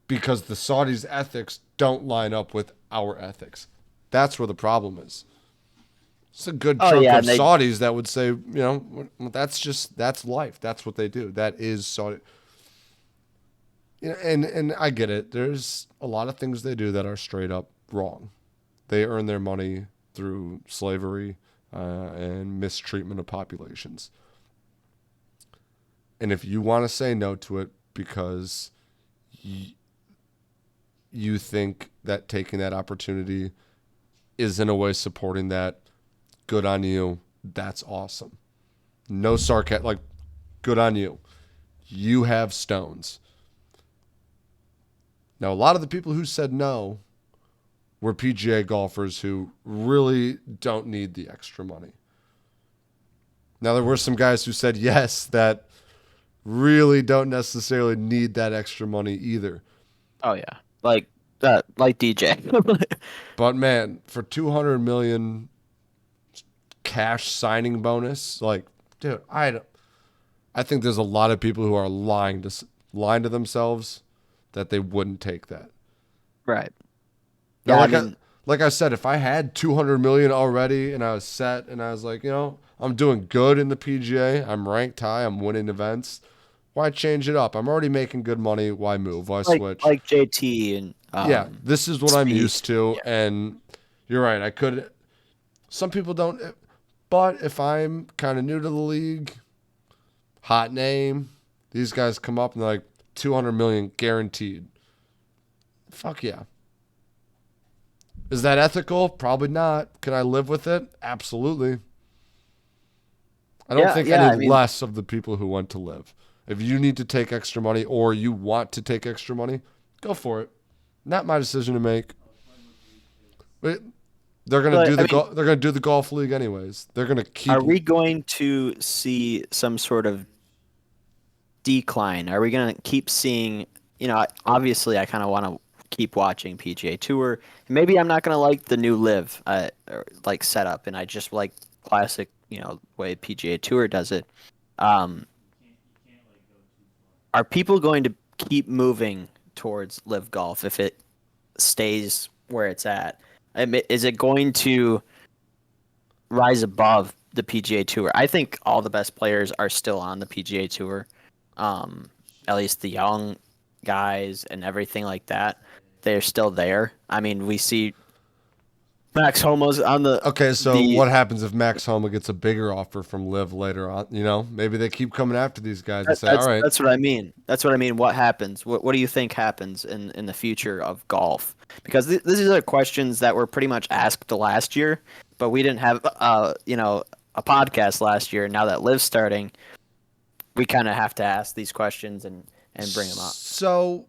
because the Saudis' ethics don't line up with our ethics. That's where the problem is. It's a good Oh chunk yeah, of and they Saudis that would say, that's life. That's what they do. That is Saudi. And I get it. There's a lot of things they do that are straight up wrong. They earn their money through slavery and mistreatment of populations. And if you want to say no to it because you think that taking that opportunity is in a way supporting that, good on you. That's awesome. No sarcasm. Like, good on you. You have stones. Now, a lot of the people who said no were PGA golfers who really don't need the extra money. Now, there were some guys who said yes that really don't necessarily need that extra money either. Oh yeah, like DJ. But man, for 200 million cash signing bonus, like, dude, I think there's a lot of people who are lying to themselves that they wouldn't take that. Right. Now, Yeah, I mean, like I said, if I had 200 million already and I was set and I was like, I'm doing good in the PGA, I'm ranked high, I'm winning events. Why change it up? I'm already making good money. Why move? Why like switch? like JT and Yeah, this is what I'm Speed. used to, Yeah. and You're right. I could. Some people don't. But if I'm kind of new to the league, hot name, these guys come up and they're like 200 million guaranteed. Fuck yeah. Is that ethical? Probably not. Can I live with it? Absolutely. I don't think Yeah. any I mean, less of the people who want to live. If you need to take extra money or you want to take extra money, go for it. Not my decision to make. But they're gonna do but I the mean, they're gonna do the golf league anyways. They're gonna keep. are we going to see some sort of decline? Are we going to keep seeing, obviously I kind of want to keep watching PGA Tour. Maybe I'm not going to like the new live like setup and I just like classic, way PGA Tour does it. Um, are people going to keep moving towards live golf if it stays where it's at? Is it going to rise above the PGA Tour? I think all the best players are still on the PGA Tour. Um, at least the young guys and everything like that, they're still there. I mean, we see Max Homo's on Okay, so the what happens if Max Homa gets a bigger offer from Liv later on? Maybe they keep coming after these guys and say, "All right, that's what I mean. That's what I mean. What happens? What do you think happens in the future of golf? Because these are questions that were pretty much asked last year, but we didn't have a podcast last year. Now that Liv's starting, we kind of have to ask these questions and bring them up. So,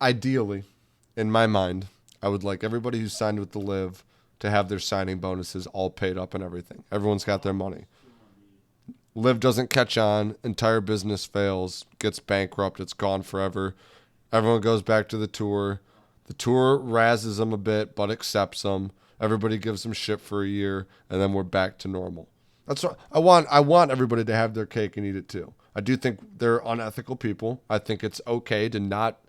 ideally, in my mind, I would like everybody who signed with the Live to have their signing bonuses all paid up and everything. Everyone's got their money. Live doesn't catch on, entire business fails, gets bankrupt, it's gone forever. Everyone goes back to the tour. The tour razzes them a bit, but accepts them. Everybody gives them shit for a year, and then we're back to normal. That's what I want. I want everybody to have their cake and eat it too. I do think they're unethical people. I think it's okay to not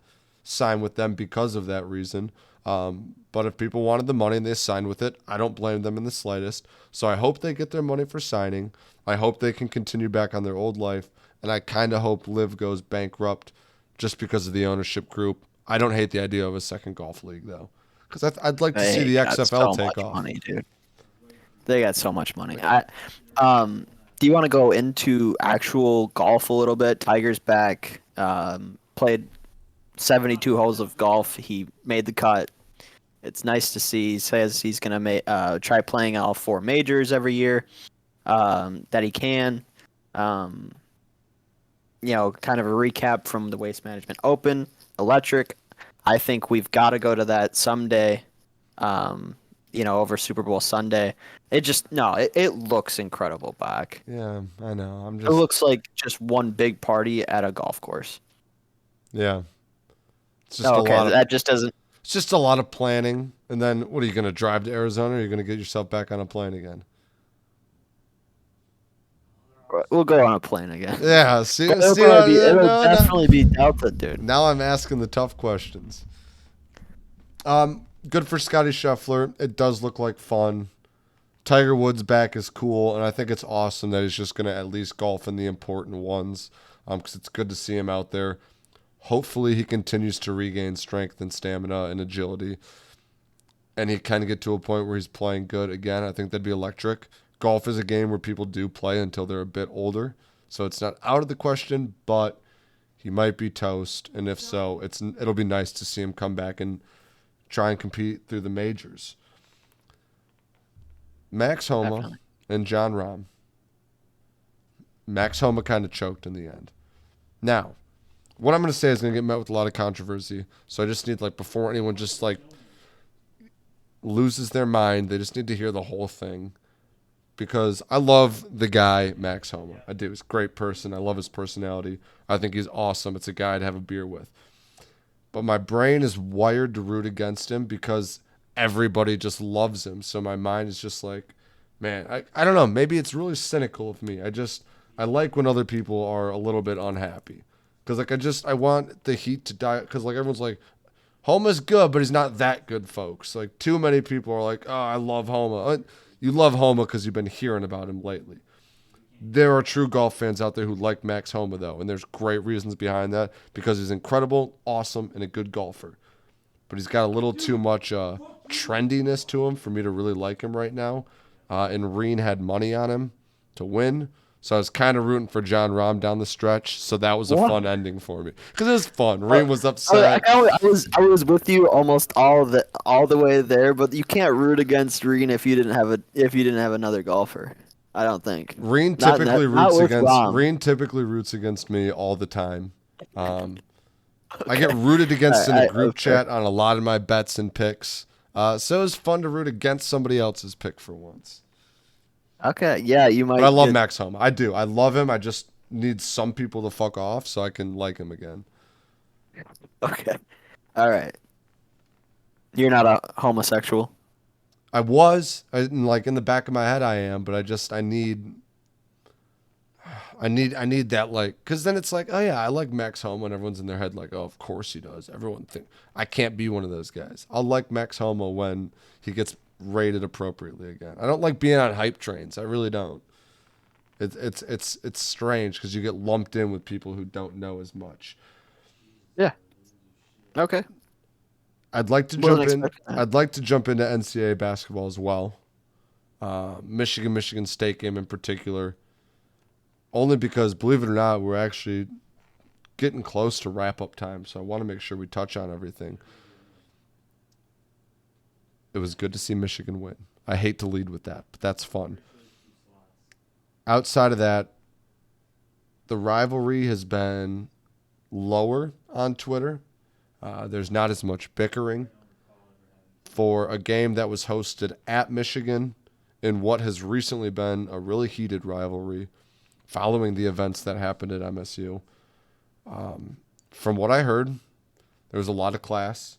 sign with them because of that reason. But if people wanted the money and they signed with it, I don't blame them in the slightest. So I hope they get their money for signing. I hope they can continue back on their old life. And I kind of hope Liv goes bankrupt just because of the ownership group. I don't hate the idea of a second golf league, though. Because I'd like to see the XFL so take much off. money, dude. They got so much money. Do you want to go into actual golf a little bit? Tiger's back. Played 72 holes of golf. He made the cut. It's nice to see. He says he's going to try playing all four majors every year that he can. Kind of a recap from the Waste Management Open, Electric. I think we've got to go to that someday, over Super Bowl Sunday. It looks incredible, Bach. Yeah, I know. It looks like just one big party at a golf course. Yeah. It's just a lot of, that just doesn't. it's just a lot of planning. And then what are you going to drive to Arizona or are you going to get yourself back on a plane again? We'll go on a plane again. Yeah, see, It'll definitely be Delta, dude. Now I'm asking the tough questions. Good for Scotty Scheffler. It does look like fun. Tiger Woods back is cool, and I think it's awesome that he's just going to at least golf in the important ones because it's good to see him out there. Hopefully he continues to regain strength and stamina and agility, and he kind of get to a point where he's playing good again. I think that'd be electric. Golf is a game where people do play until they're a bit older, so it's not out of the question, but he might be toast, and if so, it'll be nice to see him come back and try and compete through the majors. Max Homa Definitely. and John Rahm. Max Homa kind of choked in the end. Now, what I'm going to say is going to get met with a lot of controversy, so I just need, before anyone just, loses their mind, they just need to hear the whole thing. Because I love the guy, Max Homa. I do. He's a great person. I love his personality. I think he's awesome. It's a guy to have a beer with. But my brain is wired to root against him because everybody just loves him. So my mind is just like, man, I don't know. Maybe it's really cynical of me. I like when other people are a little bit unhappy. Because, I want the heat to die. Because, everyone's like, Homa's good, but he's not that good, folks. Too many people are like, oh, I love Homa. You love Homa because you've been hearing about him lately. There are true golf fans out there who like Max Homa, though, and there's great reasons behind that because he's incredible, awesome, and a good golfer. but he's got a little too much trendiness to him for me to really like him right now. And Reen had money on him to win. So I was kind of rooting for John Rahm down the stretch. So that was a What? fun ending for me because it was fun. Uh, Reen was I, upset. I was with you almost all the way there, but you can't root against Reen if you didn't have another golfer. I don't think. Not with Rom. Reen typically roots against me all the time. I get rooted against in a group Okay. chat on a lot of my bets and picks. So it was fun to root against somebody else's pick for once. Okay. Yeah, you But I might love get. Max Homa. I do. I love him. I just need some people to fuck off so I can like him again. Okay. All right. You're not a homosexual. Like in the back of my head, I am. But I need that like, because then it's like, oh yeah, I like Max Homa, and everyone's in their head like, oh, of course he does. Everyone think I can't be one of those guys. I'll like Max Homa when he gets rated appropriately again. I don't like being on hype trains. I really don't. It's strange because you get lumped in with people who don't know as much. Yeah. Okay. I'd like to Wasn't jump in. expecting that. I'd like to jump into NCAA basketball as well. Michigan State game in particular, only because believe it or not, we're actually getting close to wrap up time. So I want to make sure we touch on everything. It was good to see Michigan win. I hate to lead with that, but that's fun. Outside of that, the rivalry has been lower on Twitter. There's not as much bickering for a game that was hosted at Michigan in what has recently been a really heated rivalry following the events that happened at MSU. From what I heard, there was a lot of class.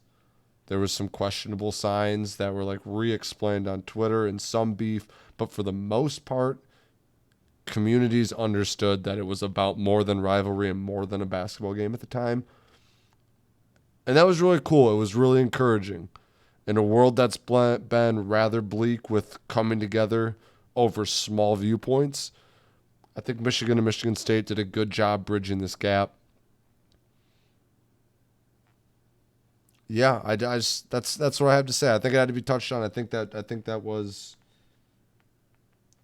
There was some questionable signs that were like re-explained on Twitter and some beef, but for the most part, communities understood that it was about more than rivalry and more than a basketball game at the time. And that was really cool. It was really encouraging. In a world that's been rather bleak with coming together over small viewpoints, I think Michigan and Michigan State did a good job bridging this gap. Yeah, I just that's what I have to say. I think it had to be touched on. I think that was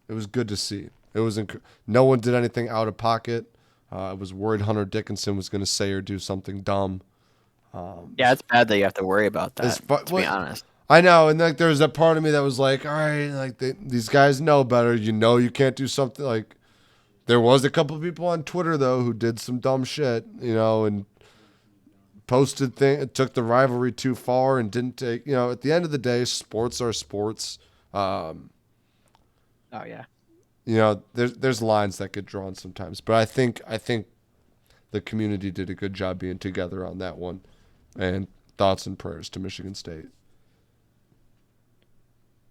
it was good to see. It was no one did anything out of pocket. I was worried Hunter Dickinson was going to say or do something dumb. Yeah, it's bad that you have to worry about As that, fu- to be what, honest. I know, and like there was a part of me that was like, all right, like these guys know better. You know, you can't do something like. There was a couple of people on Twitter though who did some dumb shit, and posted took the rivalry too far and didn't take. At the end of the day, sports are sports. Um, Oh yeah. there's lines that get drawn sometimes, but I think the community did a good job being together on that one, and thoughts and prayers to Michigan State.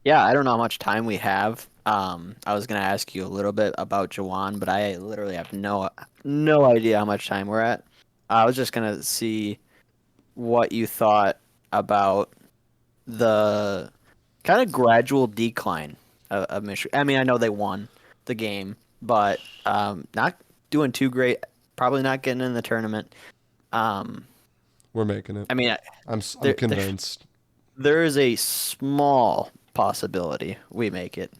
Yeah, I don't know how much time we have. I was gonna ask you a little bit about Jawan, but I literally have no idea how much time we're at. I was just gonna see what you thought about the kind of gradual decline of Michigan. I mean, I know they won the game, but not doing too great. Probably not getting in the tournament. Um, We're making it. I mean, I'm there, there convinced. there is a small possibility we make it.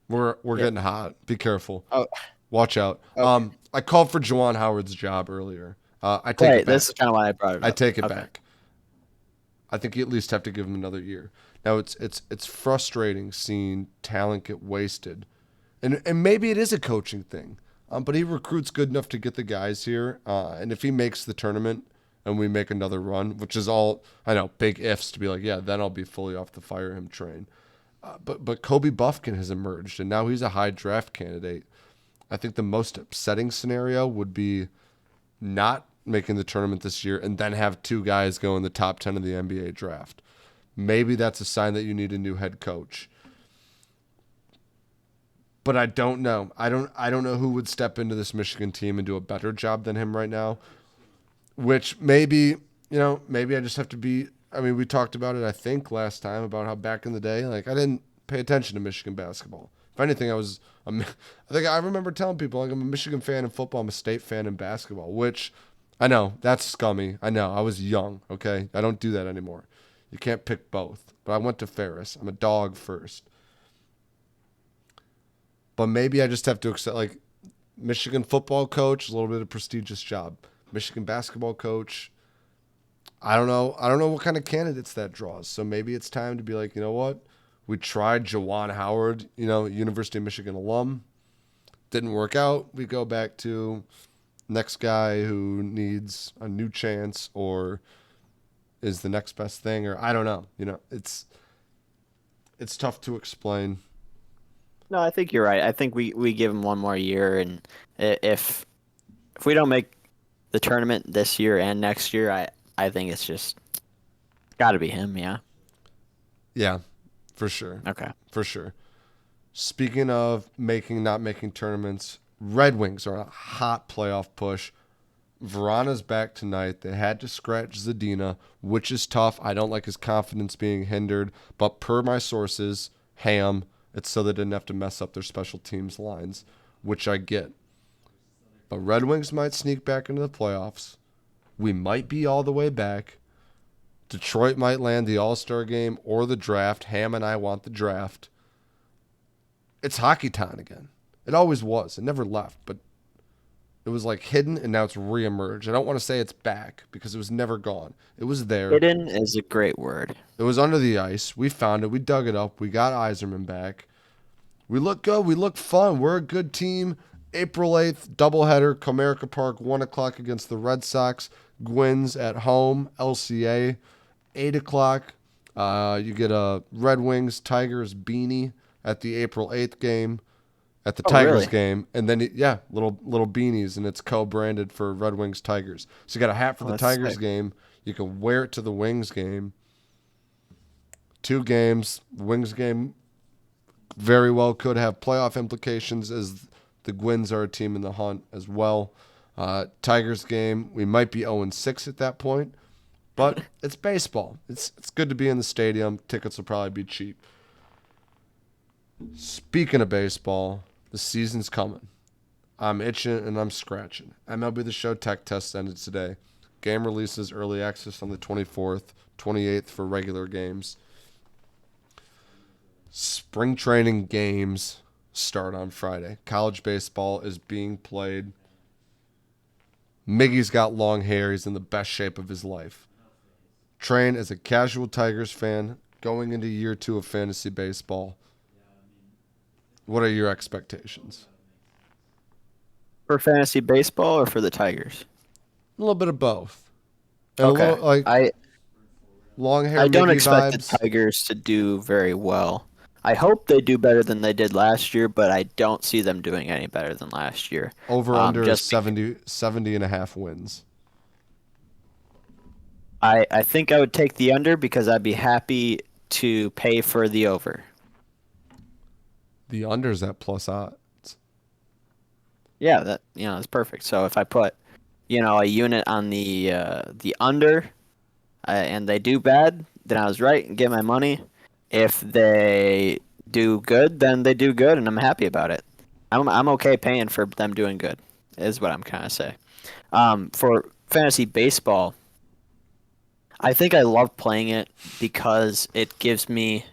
We're Yeah. getting hot. Be careful. Oh, Watch out. okay. I called for Juwan Howard's job earlier. I take it Right. This is back. kind of why I brought it I up. take it Okay. back. I think you at least have to give him another year. Now it's frustrating seeing talent get wasted, and maybe it is a coaching thing. But he recruits good enough to get the guys here. And if he makes the tournament and we make another run, which is all I know, big ifs to be like, yeah, then I'll be fully off the fire him train. But Kobe Buffkin has emerged, and now he's a high draft candidate. I think the most upsetting scenario would be not making the tournament this year and then have two guys go in the top 10 of the NBA draft. Maybe that's a sign that you need a new head coach. But I don't know. I don't know who would step into this Michigan team and do a better job than him right now. Which maybe I just have to be. I mean, we talked about it, I think, last time about how back in the day, like I didn't pay attention to Michigan basketball. If anything, I think I remember telling people like I'm a Michigan fan in football, I'm a State fan in basketball, which I know that's scummy. I know I was young. Okay, I don't do that anymore. You can't pick both. But I went to Ferris. I'm a dog first. But maybe I just have to accept, like, Michigan football coach, a little bit of prestigious job. Michigan basketball coach, I don't know. I don't know what kind of candidates that draws. So maybe it's time to be like, you know what? We tried Jawan Howard, University of Michigan alum. Didn't work out. We go back to next guy who needs a new chance or is the next best thing, or I don't know. It's tough to explain. No, I think you're right. I think we give him one more year, and if we don't make the tournament this year and next year, I think it's just got to be him. Yeah. Yeah, for sure. Okay. For sure. Speaking of not making tournaments, Red Wings are on a hot playoff push. Verana's back tonight. They had to scratch Zadina, which is tough. I don't like his confidence being hindered. But per my sources, it's so they didn't have to mess up their special teams lines, which I get. But Red Wings might sneak back into the playoffs. We might be all the way back. Detroit might land the All-Star game or the draft. Ham and I want the draft. It's hockey time again. It always was. It never left, but it was like hidden and now it's reemerged. I don't want to say it's back because it was never gone. It was there. Hidden is a great word. It was under the ice. We found it. We dug it up. We got Yzerman back. We look good. We look fun. We're a good team. April 8th, doubleheader, Comerica Park, 1 o'clock against the Red Sox. Gwynns at home, LCA, 8 o'clock. You get a Red Wings Tigers beanie at the April 8th game, at the Tigers really? game. And then, little beanies, and it's co-branded for Red Wings Tigers. So you got a hat for the That's Tigers sick. game. You can wear it to the Wings game. 2 games. Wings game very well could have playoff implications as the Gwynns are a team in the hunt as well. Tigers game, we might be 0-6 at that point, but it's baseball. It's good to be in the stadium. Tickets will probably be cheap. Speaking of baseball, the season's coming. I'm itching and I'm scratching. MLB The Show tech test ended today. Game releases early access on the 24th, 28th for regular games. Spring training games start on Friday. College baseball is being played. Miggy's got long hair. He's in the best shape of his life. Train as a casual Tigers fan going into year 2 of fantasy baseball. What are your expectations? For fantasy baseball or for the Tigers? A little bit of both. And Okay. a little, like, long hair I don't Miggy expect vibes. the Tigers to do very well. I hope they do better than they did last year, but I don't see them doing any better than last year. Over under is Just 70 and a half wins. I think I would take the under because I'd be happy to pay for the over. The under's at plus odds. Yeah, that's perfect. So if I put, a unit on the under, and they do bad, then I was right and get my money. If they do good, then they do good, and I'm happy about it. I'm okay paying for them doing good, is what I'm kind of saying. For fantasy baseball, I think I love playing it because it gives me,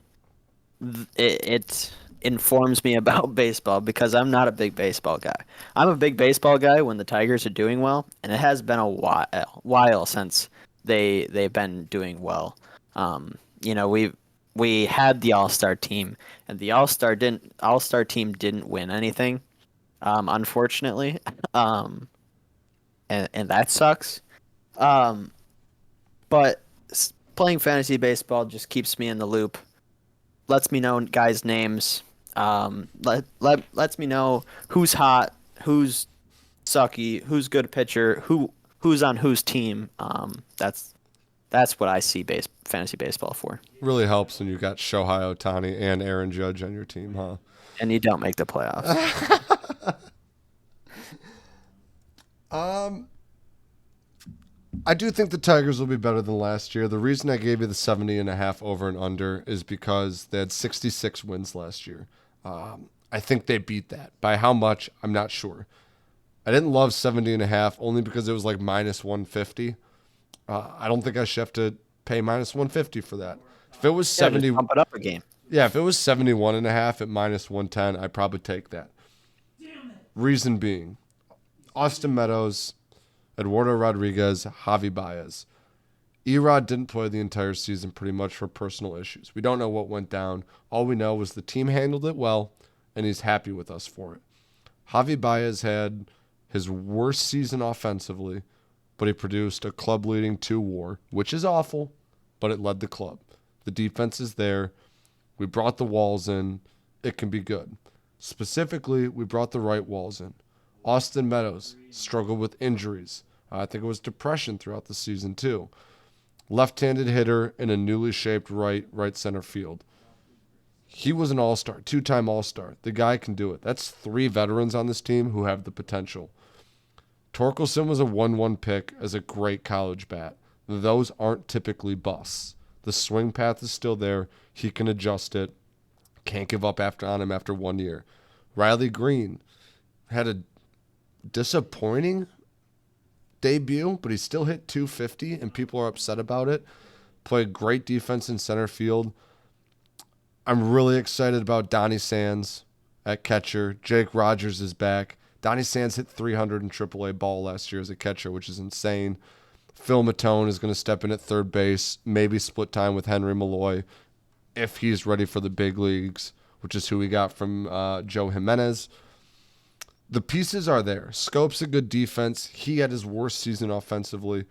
it informs me about baseball because I'm not a big baseball guy. I'm a big baseball guy when the Tigers are doing well, and it has been a while since they've been doing well. We had the All-Star team, and the All-Star team didn't win anything, unfortunately, and that sucks. But playing fantasy baseball just keeps me in the loop, lets me know guys' names, lets me know who's hot, who's sucky, who's good pitcher, who's on whose team. That's what I see fantasy baseball for. Really helps when you got Shohei Ohtani and Aaron Judge on your team, huh? And you don't make the playoffs. I do think the Tigers will be better than last year. The reason I gave you the 70 and a half over and under is because they had 66 wins last year. I think they beat that. By how much, I'm not sure. I didn't love 70 and a half only because it was like minus 150. I don't think I should have to pay minus 150 for that. If it was Yeah, 70, just pump it up a game. yeah, if it was 71.5 at minus 110, I'd probably take that. Reason being, Austin Meadows, Eduardo Rodriguez, Javi Baez. Erod didn't play the entire season pretty much for personal issues. We don't know what went down. All we know was the team handled it well, and he's happy with us for it. Javi Baez had his worst season offensively, but he produced a club-leading 2 WAR, which is awful, but it led the club. The defense is there. We brought the walls in. It can be good. Specifically, we brought the right walls in. Austin Meadows struggled with injuries. I think it was depression throughout the season too. Left-handed hitter in a newly shaped right center field. He was an all-star, 2-time all-star. The guy can do it. That's 3 veterans on this team who have the potential. Torkelson was a 1-1 pick as a great college bat. Those aren't typically busts. The swing path is still there. He can adjust it. Can't give up on him after 1 year. Riley Green had a disappointing debut, but he still hit 250, and people are upset about it. Played great defense in center field. I'm really excited about Donnie Sands at catcher. Jake Rogers is back. Donnie Sands hit 300 in AAA ball last year as a catcher, which is insane. Phil Matone is going to step in at third base, maybe split time with Henry Malloy if he's ready for the big leagues, which is who we got from Joe Jimenez. The pieces are there. Scope's a good defense. He had his worst season offensively.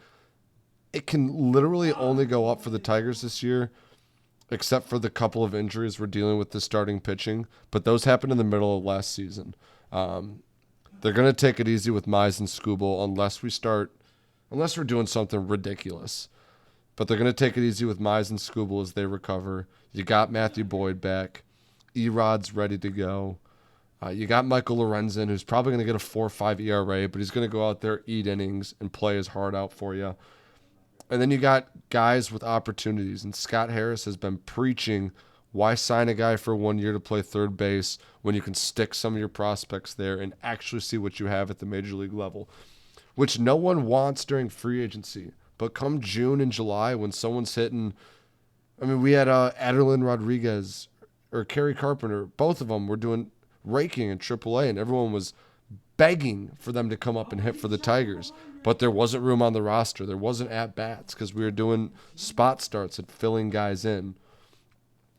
It can literally only go up for the Tigers this year, except for the couple of injuries we're dealing with the starting pitching. But those happened in the middle of last season. They're going to take it easy with Mize and Skubal unless we're doing something ridiculous. But they're going to take it easy with Mize and Skubal as they recover. You got Matthew Boyd back. Erod's ready to go. You got Michael Lorenzen, who's probably going to get a 4.5 ERA, but he's going to go out there, eat innings, and play his heart out for you. And then you got guys with opportunities. And Scott Harris has been preaching, why sign a guy for 1 year to play third base when you can stick some of your prospects there and actually see what you have at the major league level, which no one wants during free agency. But come June and July, when someone's hitting, we had Adelin Rodriguez or Kerry Carpenter. Both of them were doing raking in AAA, and everyone was begging for them to come up and hit for the Tigers. But there wasn't room on the roster. There wasn't at-bats because we were doing spot starts and filling guys in.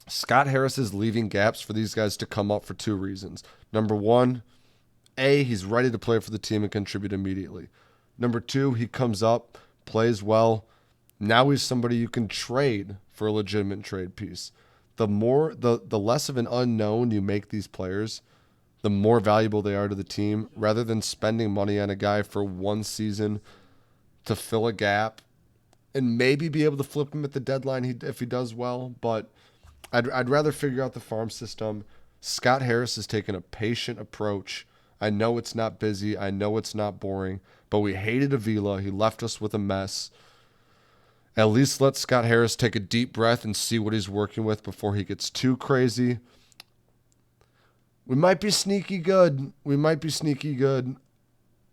Scott Harris is leaving gaps for these guys to come up for 2 reasons. Number 1, he's ready to play for the team and contribute immediately. Number 2, he comes up, plays well. Now he's somebody you can trade for a legitimate trade piece. The less of an unknown you make these players, the more valuable they are to the team, rather than spending money on a guy for 1 season to fill a gap and maybe be able to flip him at the deadline if he does well. But I'd rather figure out the farm system. Scott Harris has taken a patient approach. I know it's not busy. I know it's not boring, but we hated Avila. He left us with a mess. At least let Scott Harris take a deep breath and see what he's working with before he gets too crazy. We might be sneaky good.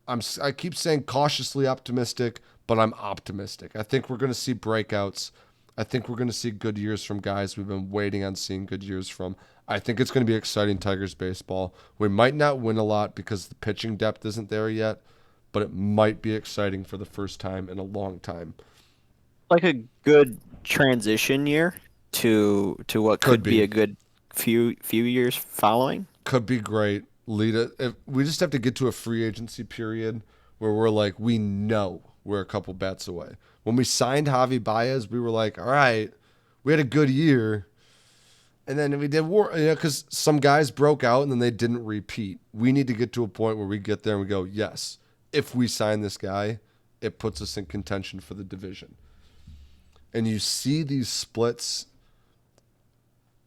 I keep saying cautiously optimistic, but I'm optimistic. I think we're going to see breakouts. I think we're going to see good years from guys we've been waiting on seeing good years from. I think it's going to be exciting Tigers baseball. We might not win a lot because the pitching depth isn't there yet, but it might be exciting for the first time in a long time. Like a good transition year to what could be a good few years following. Could be great. We just have to get to a free agency period where we're like, we know we're a couple bats away. When we signed Javi Baez, we were like, all right, we had a good year. And then we did because some guys broke out and then they didn't repeat. We need to get to a point where we get there and we go, yes, if we sign this guy, it puts us in contention for the division. And you see these splits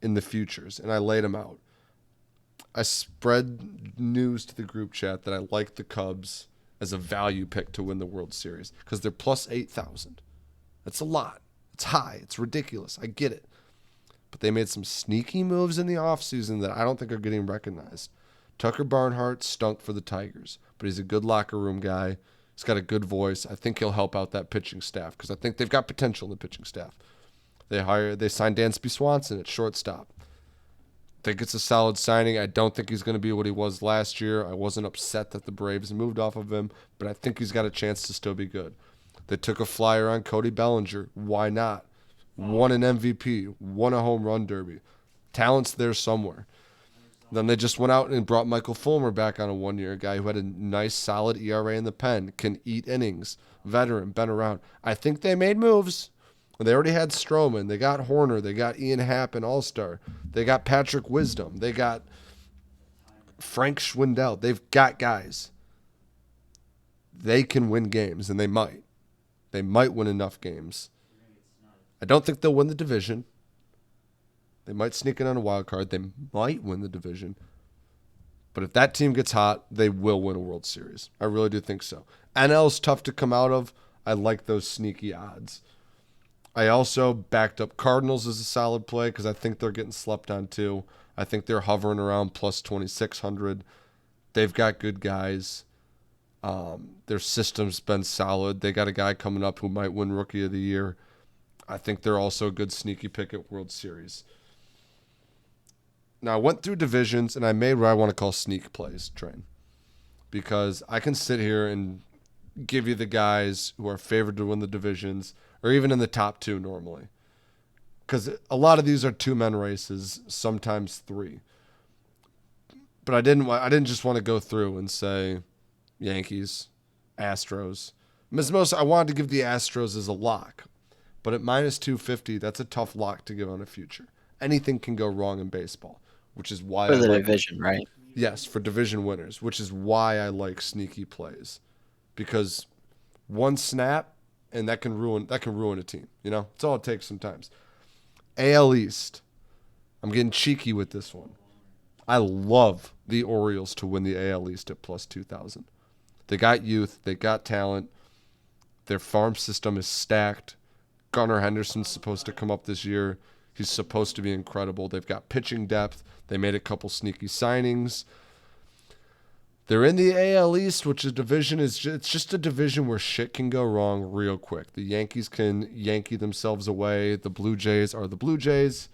in the futures, and I laid them out. I spread news to the group chat that I like the Cubs as a value pick to win the World Series because they're plus 8,000. That's a lot. It's high. It's ridiculous. I get it. But they made some sneaky moves in the offseason that I don't think are getting recognized. Tucker Barnhart stunk for the Tigers, but he's a good locker room guy. He's He's got a good voice. I think he'll help out that pitching staff because I think they've got potential in the pitching staff. They signed Dansby Swanson at shortstop. Think it's a solid signing. I don't think he's going to be what he was last year. I wasn't upset that the Braves moved off of him, but I think he's got a chance to still be good. They took a flyer on Cody Bellinger. Why not? Won an MVP, won a home run derby. Talent's there somewhere. Then they just went out and brought Michael Fulmer back on a 1-year guy who had a nice, solid ERA in the pen, can eat innings, veteran, been around. I think they made moves. They already had Stroman. They got Horner. They got Ian Happ, an all-star. They got Patrick Wisdom. They got Frank Schwindel. They've got guys. They can win games, and they might. They might win enough games. I don't think they'll win the division. They might sneak in on a wild card. They might win the division. But if that team gets hot, they will win a World Series. I really do think so. NL's tough to come out of. I like those sneaky odds. I also backed up Cardinals as a solid play because I think they're getting slept on too. I think they're hovering around plus 2,600. They've got good guys. Their system's been solid. They got a guy coming up who might win Rookie of the Year. I think they're also a good sneaky pick at World Series. Now, I went through divisions, and I made what I want to call sneak plays, Train. Because I can sit here and give you the guys who are favored to win the divisions, or even in the top two normally. Because a lot of these are two-man races, sometimes three. But I didn't just want to go through and say Yankees, Astros. I wanted to give the Astros as a lock. But at minus 250, that's a tough lock to give on a future. Anything can go wrong in baseball, which is why For the division, right? Yes, for division winners, which is why I like sneaky plays. Because one snap and that can ruin a team, you know? It's all it takes sometimes. AL East. I'm getting cheeky with this one. I love the Orioles to win the AL East at plus 2,000. They got youth, they got talent. Their farm system is stacked. Gunnar Henderson's supposed to come up this year. He's supposed to be incredible. They've got pitching depth. They made a couple sneaky signings. They're in the AL East, which it's just a division where shit can go wrong real quick. The Yankees can Yankee themselves away. The Blue Jays are the Blue Jays.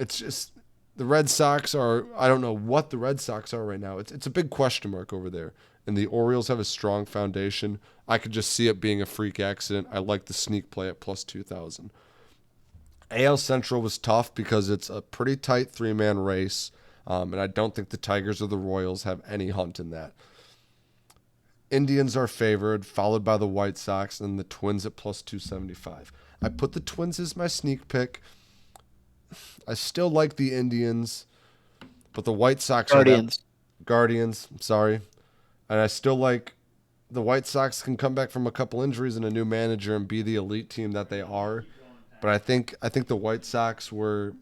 It's just the Red Sox are, I don't know what the Red Sox are right now. It's a big question mark over there. And the Orioles have a strong foundation. I could just see it being a freak accident. I like the sneak play at plus 2,000. AL Central was tough because it's a pretty tight three-man race, and I don't think the Tigers or the Royals have any hunt in that. Indians are favored, followed by the White Sox, and the Twins at plus 275. I put the Twins as my sneak pick. I still like the Indians, but the White Sox Guardians, sorry. And I still like the White Sox can come back from a couple injuries and a new manager and be the elite team that they are. But I think the White Sox were.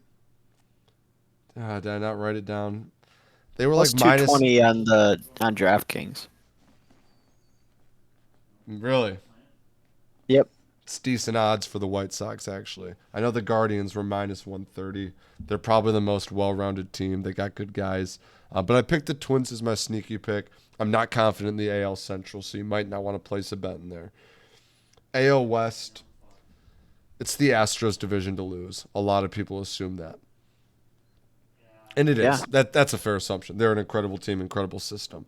Did I not write it down? They were Plus like minus 220 on DraftKings. Really? Yep. It's decent odds for the White Sox, actually. I know the Guardians were minus 130. They're probably the most well-rounded team. They got good guys. But I picked the Twins as my sneaky pick. I'm not confident in the AL Central, so you might not want to place a bet in there. AL West, it's the Astros division to lose. A lot of people assume that. And it is. That's a fair assumption. They're an incredible team, incredible system.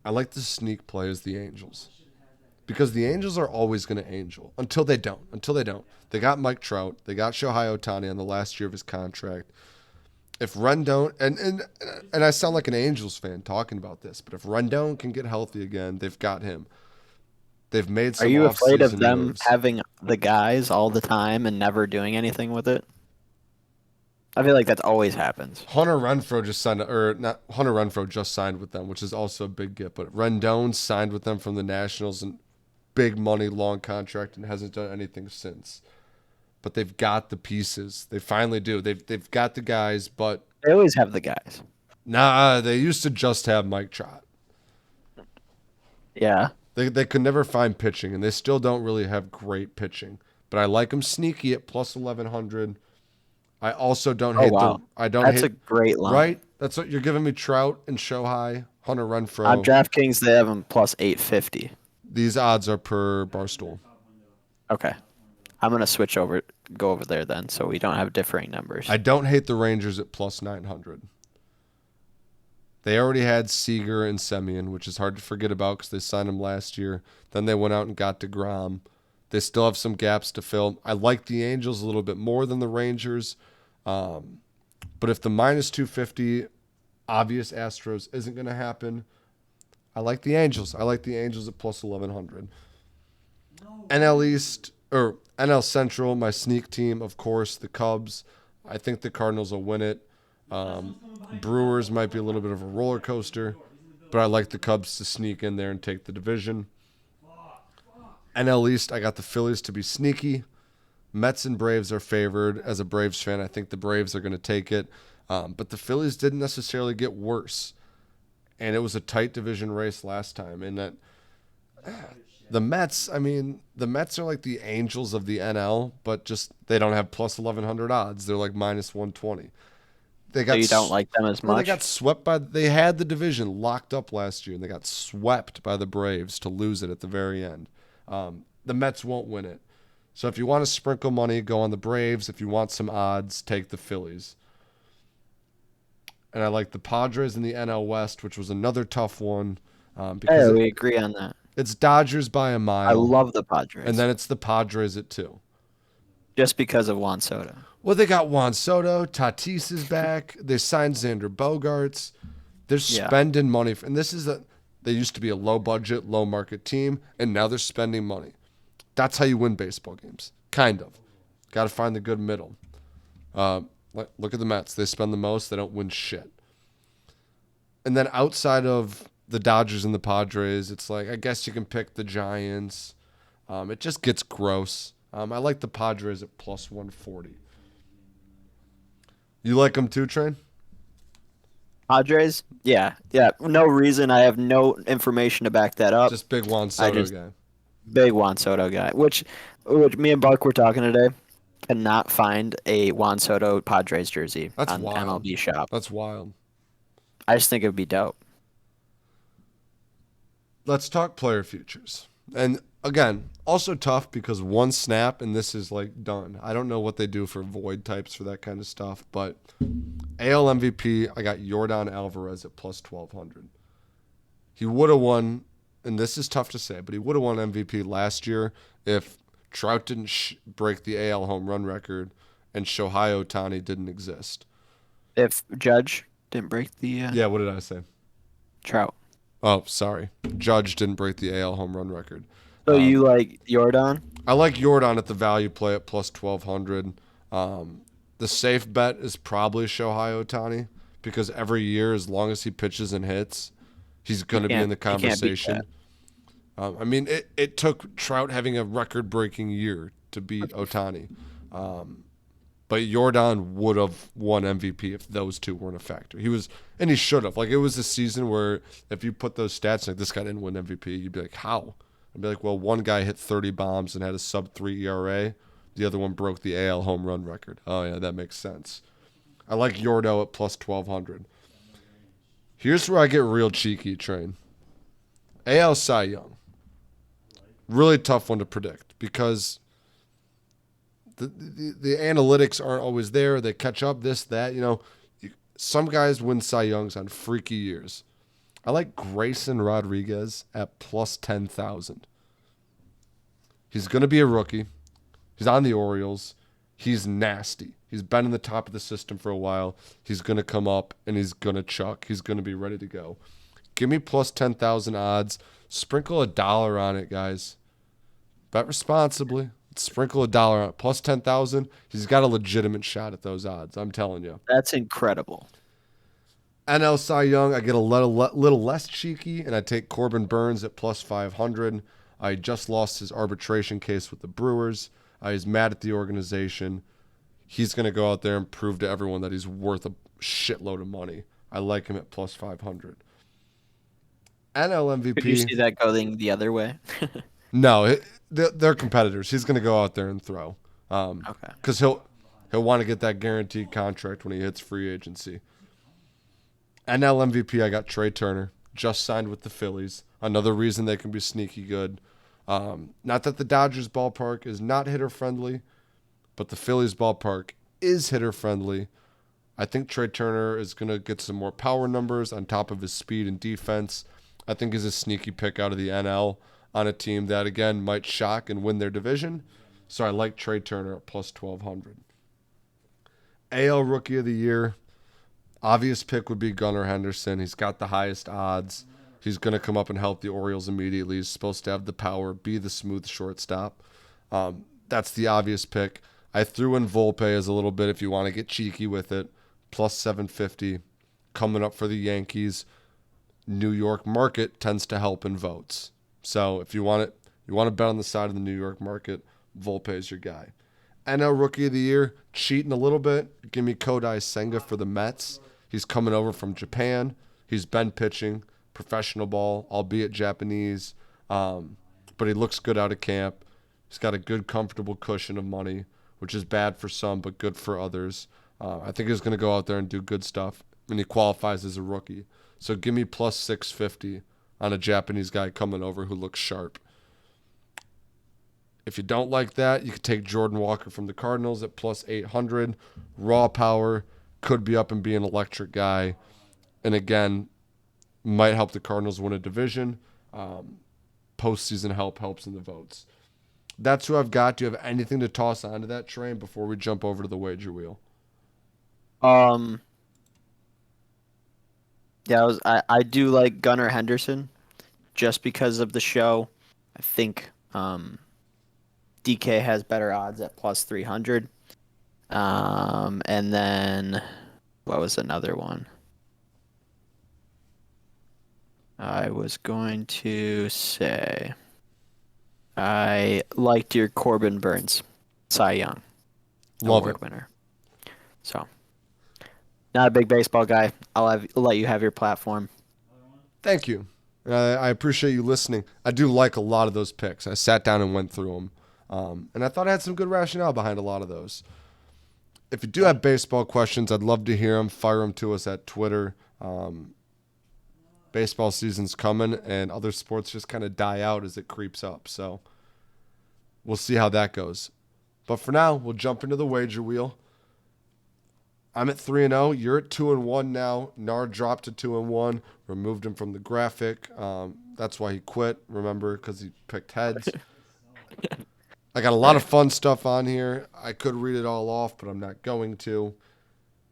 I like the sneak play as the Angels. Because the Angels are always going to angel until they don't. They got Mike Trout. They got Shohei Ohtani on the last year of his contract. If Rendon and I sound like an Angels fan talking about this, but if Rendon can get healthy again, they've got him. They've made some. Are you afraid of them moves. having the guys all the time and never doing anything with it? I feel like that always happens. Hunter Renfroe just signed with them, which is also a big get. But Rendon signed with them from the Nationals and big money, long contract, and hasn't done anything since. But they've got the pieces. They finally do. They've got the guys, but They always have the guys. nah, they used to just have Mike Trout. Yeah. They could never find pitching, and they still don't really have great pitching. But I like them sneaky at plus 1,100. I also don't hate wow. I don't That's hate, a great line. right? That's what you're giving me. Trout and Shohei, Hunter On Renfroe. DraftKings, they have him plus 850. These odds are per Barstool. Okay. I'm going to go over there then, so we don't have differing numbers. I don't hate the Rangers at plus 900. They already had Seager and Semien, which is hard to forget about because they signed him last year. Then they went out and got DeGrom. They still have some gaps to fill. I like the Angels a little bit more than the Rangers. But if the minus 250 obvious Astros isn't going to happen, I like the Angels. I like the Angels at plus 1100. NL East or NL Central, my sneak team, of course, the Cubs. I think the Cardinals will win it. Brewers might be a little bit of a roller coaster, but I like the Cubs to sneak in there and take the division. NL East, I got the Phillies to be sneaky. Mets and Braves are favored. As a Braves fan, I think the Braves are going to take it. But the Phillies didn't necessarily get worse. And it was a tight division race last time. And that the Mets are like the Angels of the NL, but just they don't have plus 1100 odds. They're like minus 120. So you don't like them as much? They got swept they had the division locked up last year, and they got swept by the Braves to lose it at the very end. The Mets won't win it. So if you want to sprinkle money, go on the Braves. If you want some odds, take the Phillies. And I like the Padres in the NL West, which was another tough one. Because we agree on that. It's Dodgers by a mile. I love the Padres. And then it's the Padres at 2. Just because of Juan Soto. Well, they got Juan Soto. Tatis is back. They signed Xander Bogaerts. They're spending money. And they used to be a low-budget, low-market team, and now they're spending money. That's how you win baseball games. Kind of. Got to find the good middle. Look at the Mets. They spend the most. They don't win shit. And then outside of the Dodgers and the Padres, it's like, I guess you can pick the Giants. It just gets gross. I like the Padres at plus 140. You like them too, Train? Padres? Yeah. No reason. I have no information to back that up. Just big Juan Soto guy. Big Juan Soto guy. Which me and Buck were talking today. Cannot find a Juan Soto Padres jersey on wild. MLB Shop. That's wild. I just think it would be dope. Let's talk player futures. And again, also tough because one snap and this is like done. I don't know what they do for void types for that kind of stuff, but AL MVP, I got Yordan Alvarez at plus 1200. He would have won, and this is tough to say, but he would have won MVP last year if Trout didn't break the AL home run record and Shohei Ohtani didn't exist. If Judge didn't break the... Yeah, what did I say? Trout. Oh, sorry. Judge didn't break the AL home run record. So you like Yordan? I like Yordan at the value play at plus 1200. The safe bet is probably Shohei Ohtani because every year, as long as he pitches and hits, he's going to be in the conversation. It took Trout having a record-breaking year to beat Ohtani. But Yordan would have won MVP if those two weren't a factor. He should have. Like, it was a season where if you put those stats, like, this guy didn't win MVP, you'd be like, how? I'd be like, well, one guy hit 30 bombs and had a sub-3 ERA. The other one broke the AL home run record. Oh, yeah, that makes sense. I like Yordo at plus 1200. Here's where I get real cheeky, Train. AL Cy Young. Really tough one to predict because the analytics aren't always there. They catch up, this, that. Some guys win Cy Youngs on freaky years. I like Grayson Rodriguez at plus 10,000. He's going to be a rookie. He's on the Orioles. He's nasty. He's been in the top of the system for a while. He's going to come up, and he's going to chuck. He's going to be ready to go. Give me plus 10,000 odds. Sprinkle $1 on it, guys. Bet responsibly. Sprinkle $1 on it. Plus 10,000. He's got a legitimate shot at those odds. I'm telling you. That's incredible. NL Cy Young, I get a little less cheeky, and I take Corbin Burns at plus 500. I just lost his arbitration case with the Brewers. He's mad at the organization. He's going to go out there and prove to everyone that he's worth a shitload of money. I like him at plus 500. NL MVP. Could you see that going the other way? No, they're competitors. He's going to go out there and throw. Okay. Because he'll want to get that guaranteed contract when he hits free agency. NL MVP, I got Trey Turner, just signed with the Phillies. Another reason they can be sneaky good. Not that the Dodgers ballpark is not hitter friendly, but the Phillies ballpark is hitter friendly. I think Trey Turner is going to get some more power numbers on top of his speed and defense. I think he's a sneaky pick out of the NL on a team that, again, might shock and win their division. So I like Trey Turner at plus 1,200. AL Rookie of the Year, obvious pick would be Gunnar Henderson. He's got the highest odds. He's going to come up and help the Orioles immediately. He's supposed to have the power, be the smooth shortstop. That's the obvious pick. I threw in Volpe as a little bit if you want to get cheeky with it. Plus 750. Coming up for the Yankees. New York market tends to help in votes. So if you want to bet on the side of the New York market, Volpe is your guy. NL Rookie of the Year, cheating a little bit. Give me Kodai Senga for the Mets. He's coming over from Japan. He's been pitching professional ball, albeit Japanese, but he looks good out of camp. He's got a good, comfortable cushion of money, which is bad for some, but good for others. I think he's going to go out there and do good stuff, and he qualifies as a rookie. So give me plus 650 on a Japanese guy coming over who looks sharp. If you don't like that, you could take Jordan Walker from the Cardinals at plus 800. Raw power, could be up and be an electric guy. And again, might help the Cardinals win a division. Postseason helps in the votes. That's who I've got. Do you have anything to toss onto that train before we jump over to the wager wheel? Yeah, I do like Gunnar Henderson just because of the show. I think DK has better odds at plus 300. And then what was another one? I was going to say I liked your Corbin Burns, Cy Young Love award it. winner. So, not a big baseball guy. I'll let you have your platform. Thank you. I appreciate you listening. I do like a lot of those picks. I sat down and went through them. And I thought I had some good rationale behind a lot of those. If you do have baseball questions, I'd love to hear them. Fire them to us at Twitter. Baseball season's coming, and other sports just kind of die out as it creeps up. So we'll see how that goes. But for now, we'll jump into the wager wheel. I'm at 3-0. You're at 2-1 now. Nard dropped to 2-1. Removed him from the graphic. That's why he quit. Remember, because he picked heads. I got a lot of fun stuff on here. I could read it all off, but I'm not going to.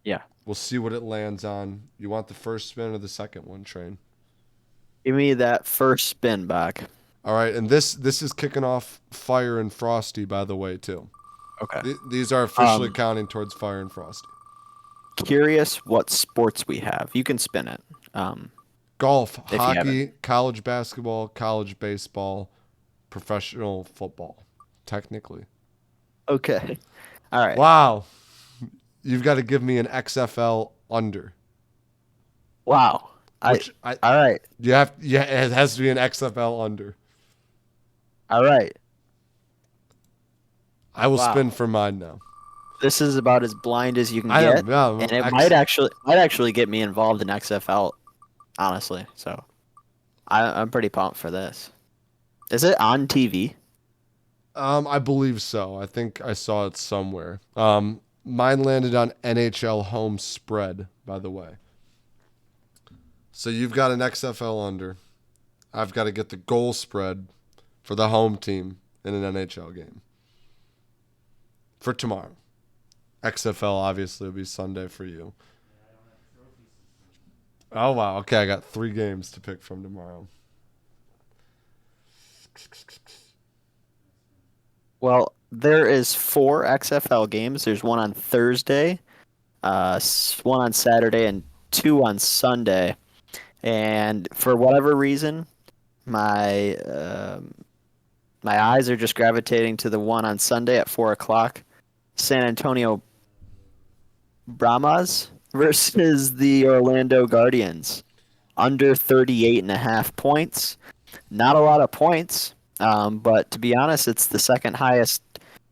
Yeah. We'll see what it lands on. You want the first spin or the second one, Train? Give me that first spin back. All right, and this is kicking off Fire and Frosty, by the way, too. Okay. These are officially counting towards Fire and Frosty. Curious what sports we have. You can spin it. Golf, If you hockey, haven't. college basketball, college baseball, professional football, technically. Okay. All right. Wow. You've got to give me an XFL under. Wow. All right. It has to be an XFL under. All right. I will Wow. spin for mine now. This is about as blind as you can I get, am, yeah, and it might actually get me involved in XFL, honestly. So, I'm pretty pumped for this. Is it on TV? I believe so. I think I saw it somewhere. Mine landed on NHL home spread, by the way. So you've got an XFL under. I've got to get the goal spread for the home team in an NHL game for tomorrow. XFL obviously will be Sunday for you. Oh, wow. Okay, I got 3 games to pick from tomorrow. Well, there is 4 XFL games. There's one on Thursday, one on Saturday, and 2 on Sunday. And for whatever reason, my eyes are just gravitating to the one on Sunday at 4:00. San Antonio Brahmas versus the Orlando Guardians. Under 38.5 points. Not a lot of points, but to be honest, it's the second highest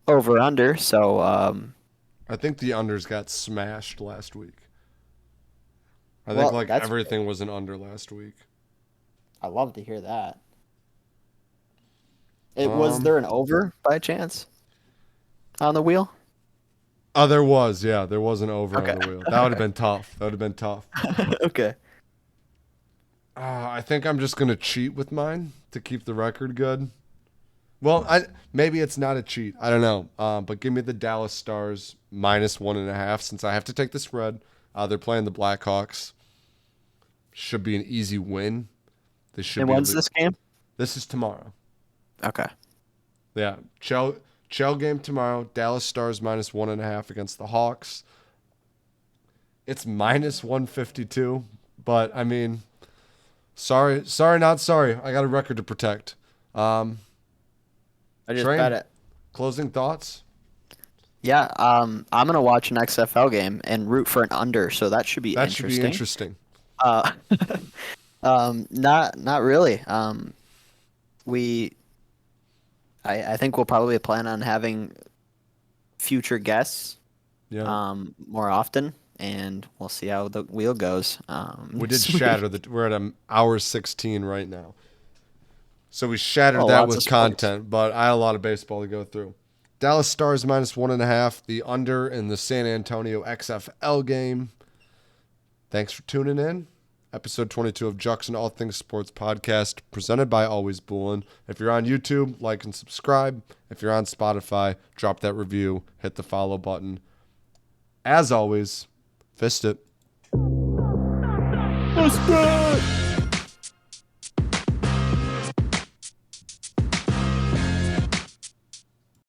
over-under. So I think the unders got smashed last week. I think Well, like that's everything was an under last week. I love to hear that. Was Um, there an over by chance on the wheel? oh, there was. Yeah, there was an over on Okay. the wheel. That would have been tough. That would have been tough. Okay. I think I'm just gonna cheat with mine to keep the record good. Well, maybe it's not a cheat. I don't know. But give me the Dallas Stars -1.5 since I have to take the spread. They're playing the Blackhawks. Should be an easy win. They should And be able when's to. this game? This is tomorrow. Okay. Yeah, Chell game tomorrow. Dallas Stars -1.5 against the Hawks. It's -152, but I mean, sorry, not sorry. I got a record to protect. I just Train, bet it. closing thoughts? Yeah, I'm gonna watch an XFL game and root for an under, so that should be That should be interesting. interesting. Uh, not really. We, I think we'll probably plan on having future guests, Yeah, more often, and we'll see how the wheel goes. we did this week. shatter the. We're at an hour 16 right now, so we shattered Oh, that lots with of sports. content. But I had a lot of baseball to go through. Dallas Stars -1.5. The under in the San Antonio XFL game. Thanks for tuning in. Episode 22 of Jux and All Things Sports Podcast, presented by Always Bullin. If you're on YouTube, like and subscribe. If you're on Spotify, drop that review, hit the follow button. As always, fist it. Let's go!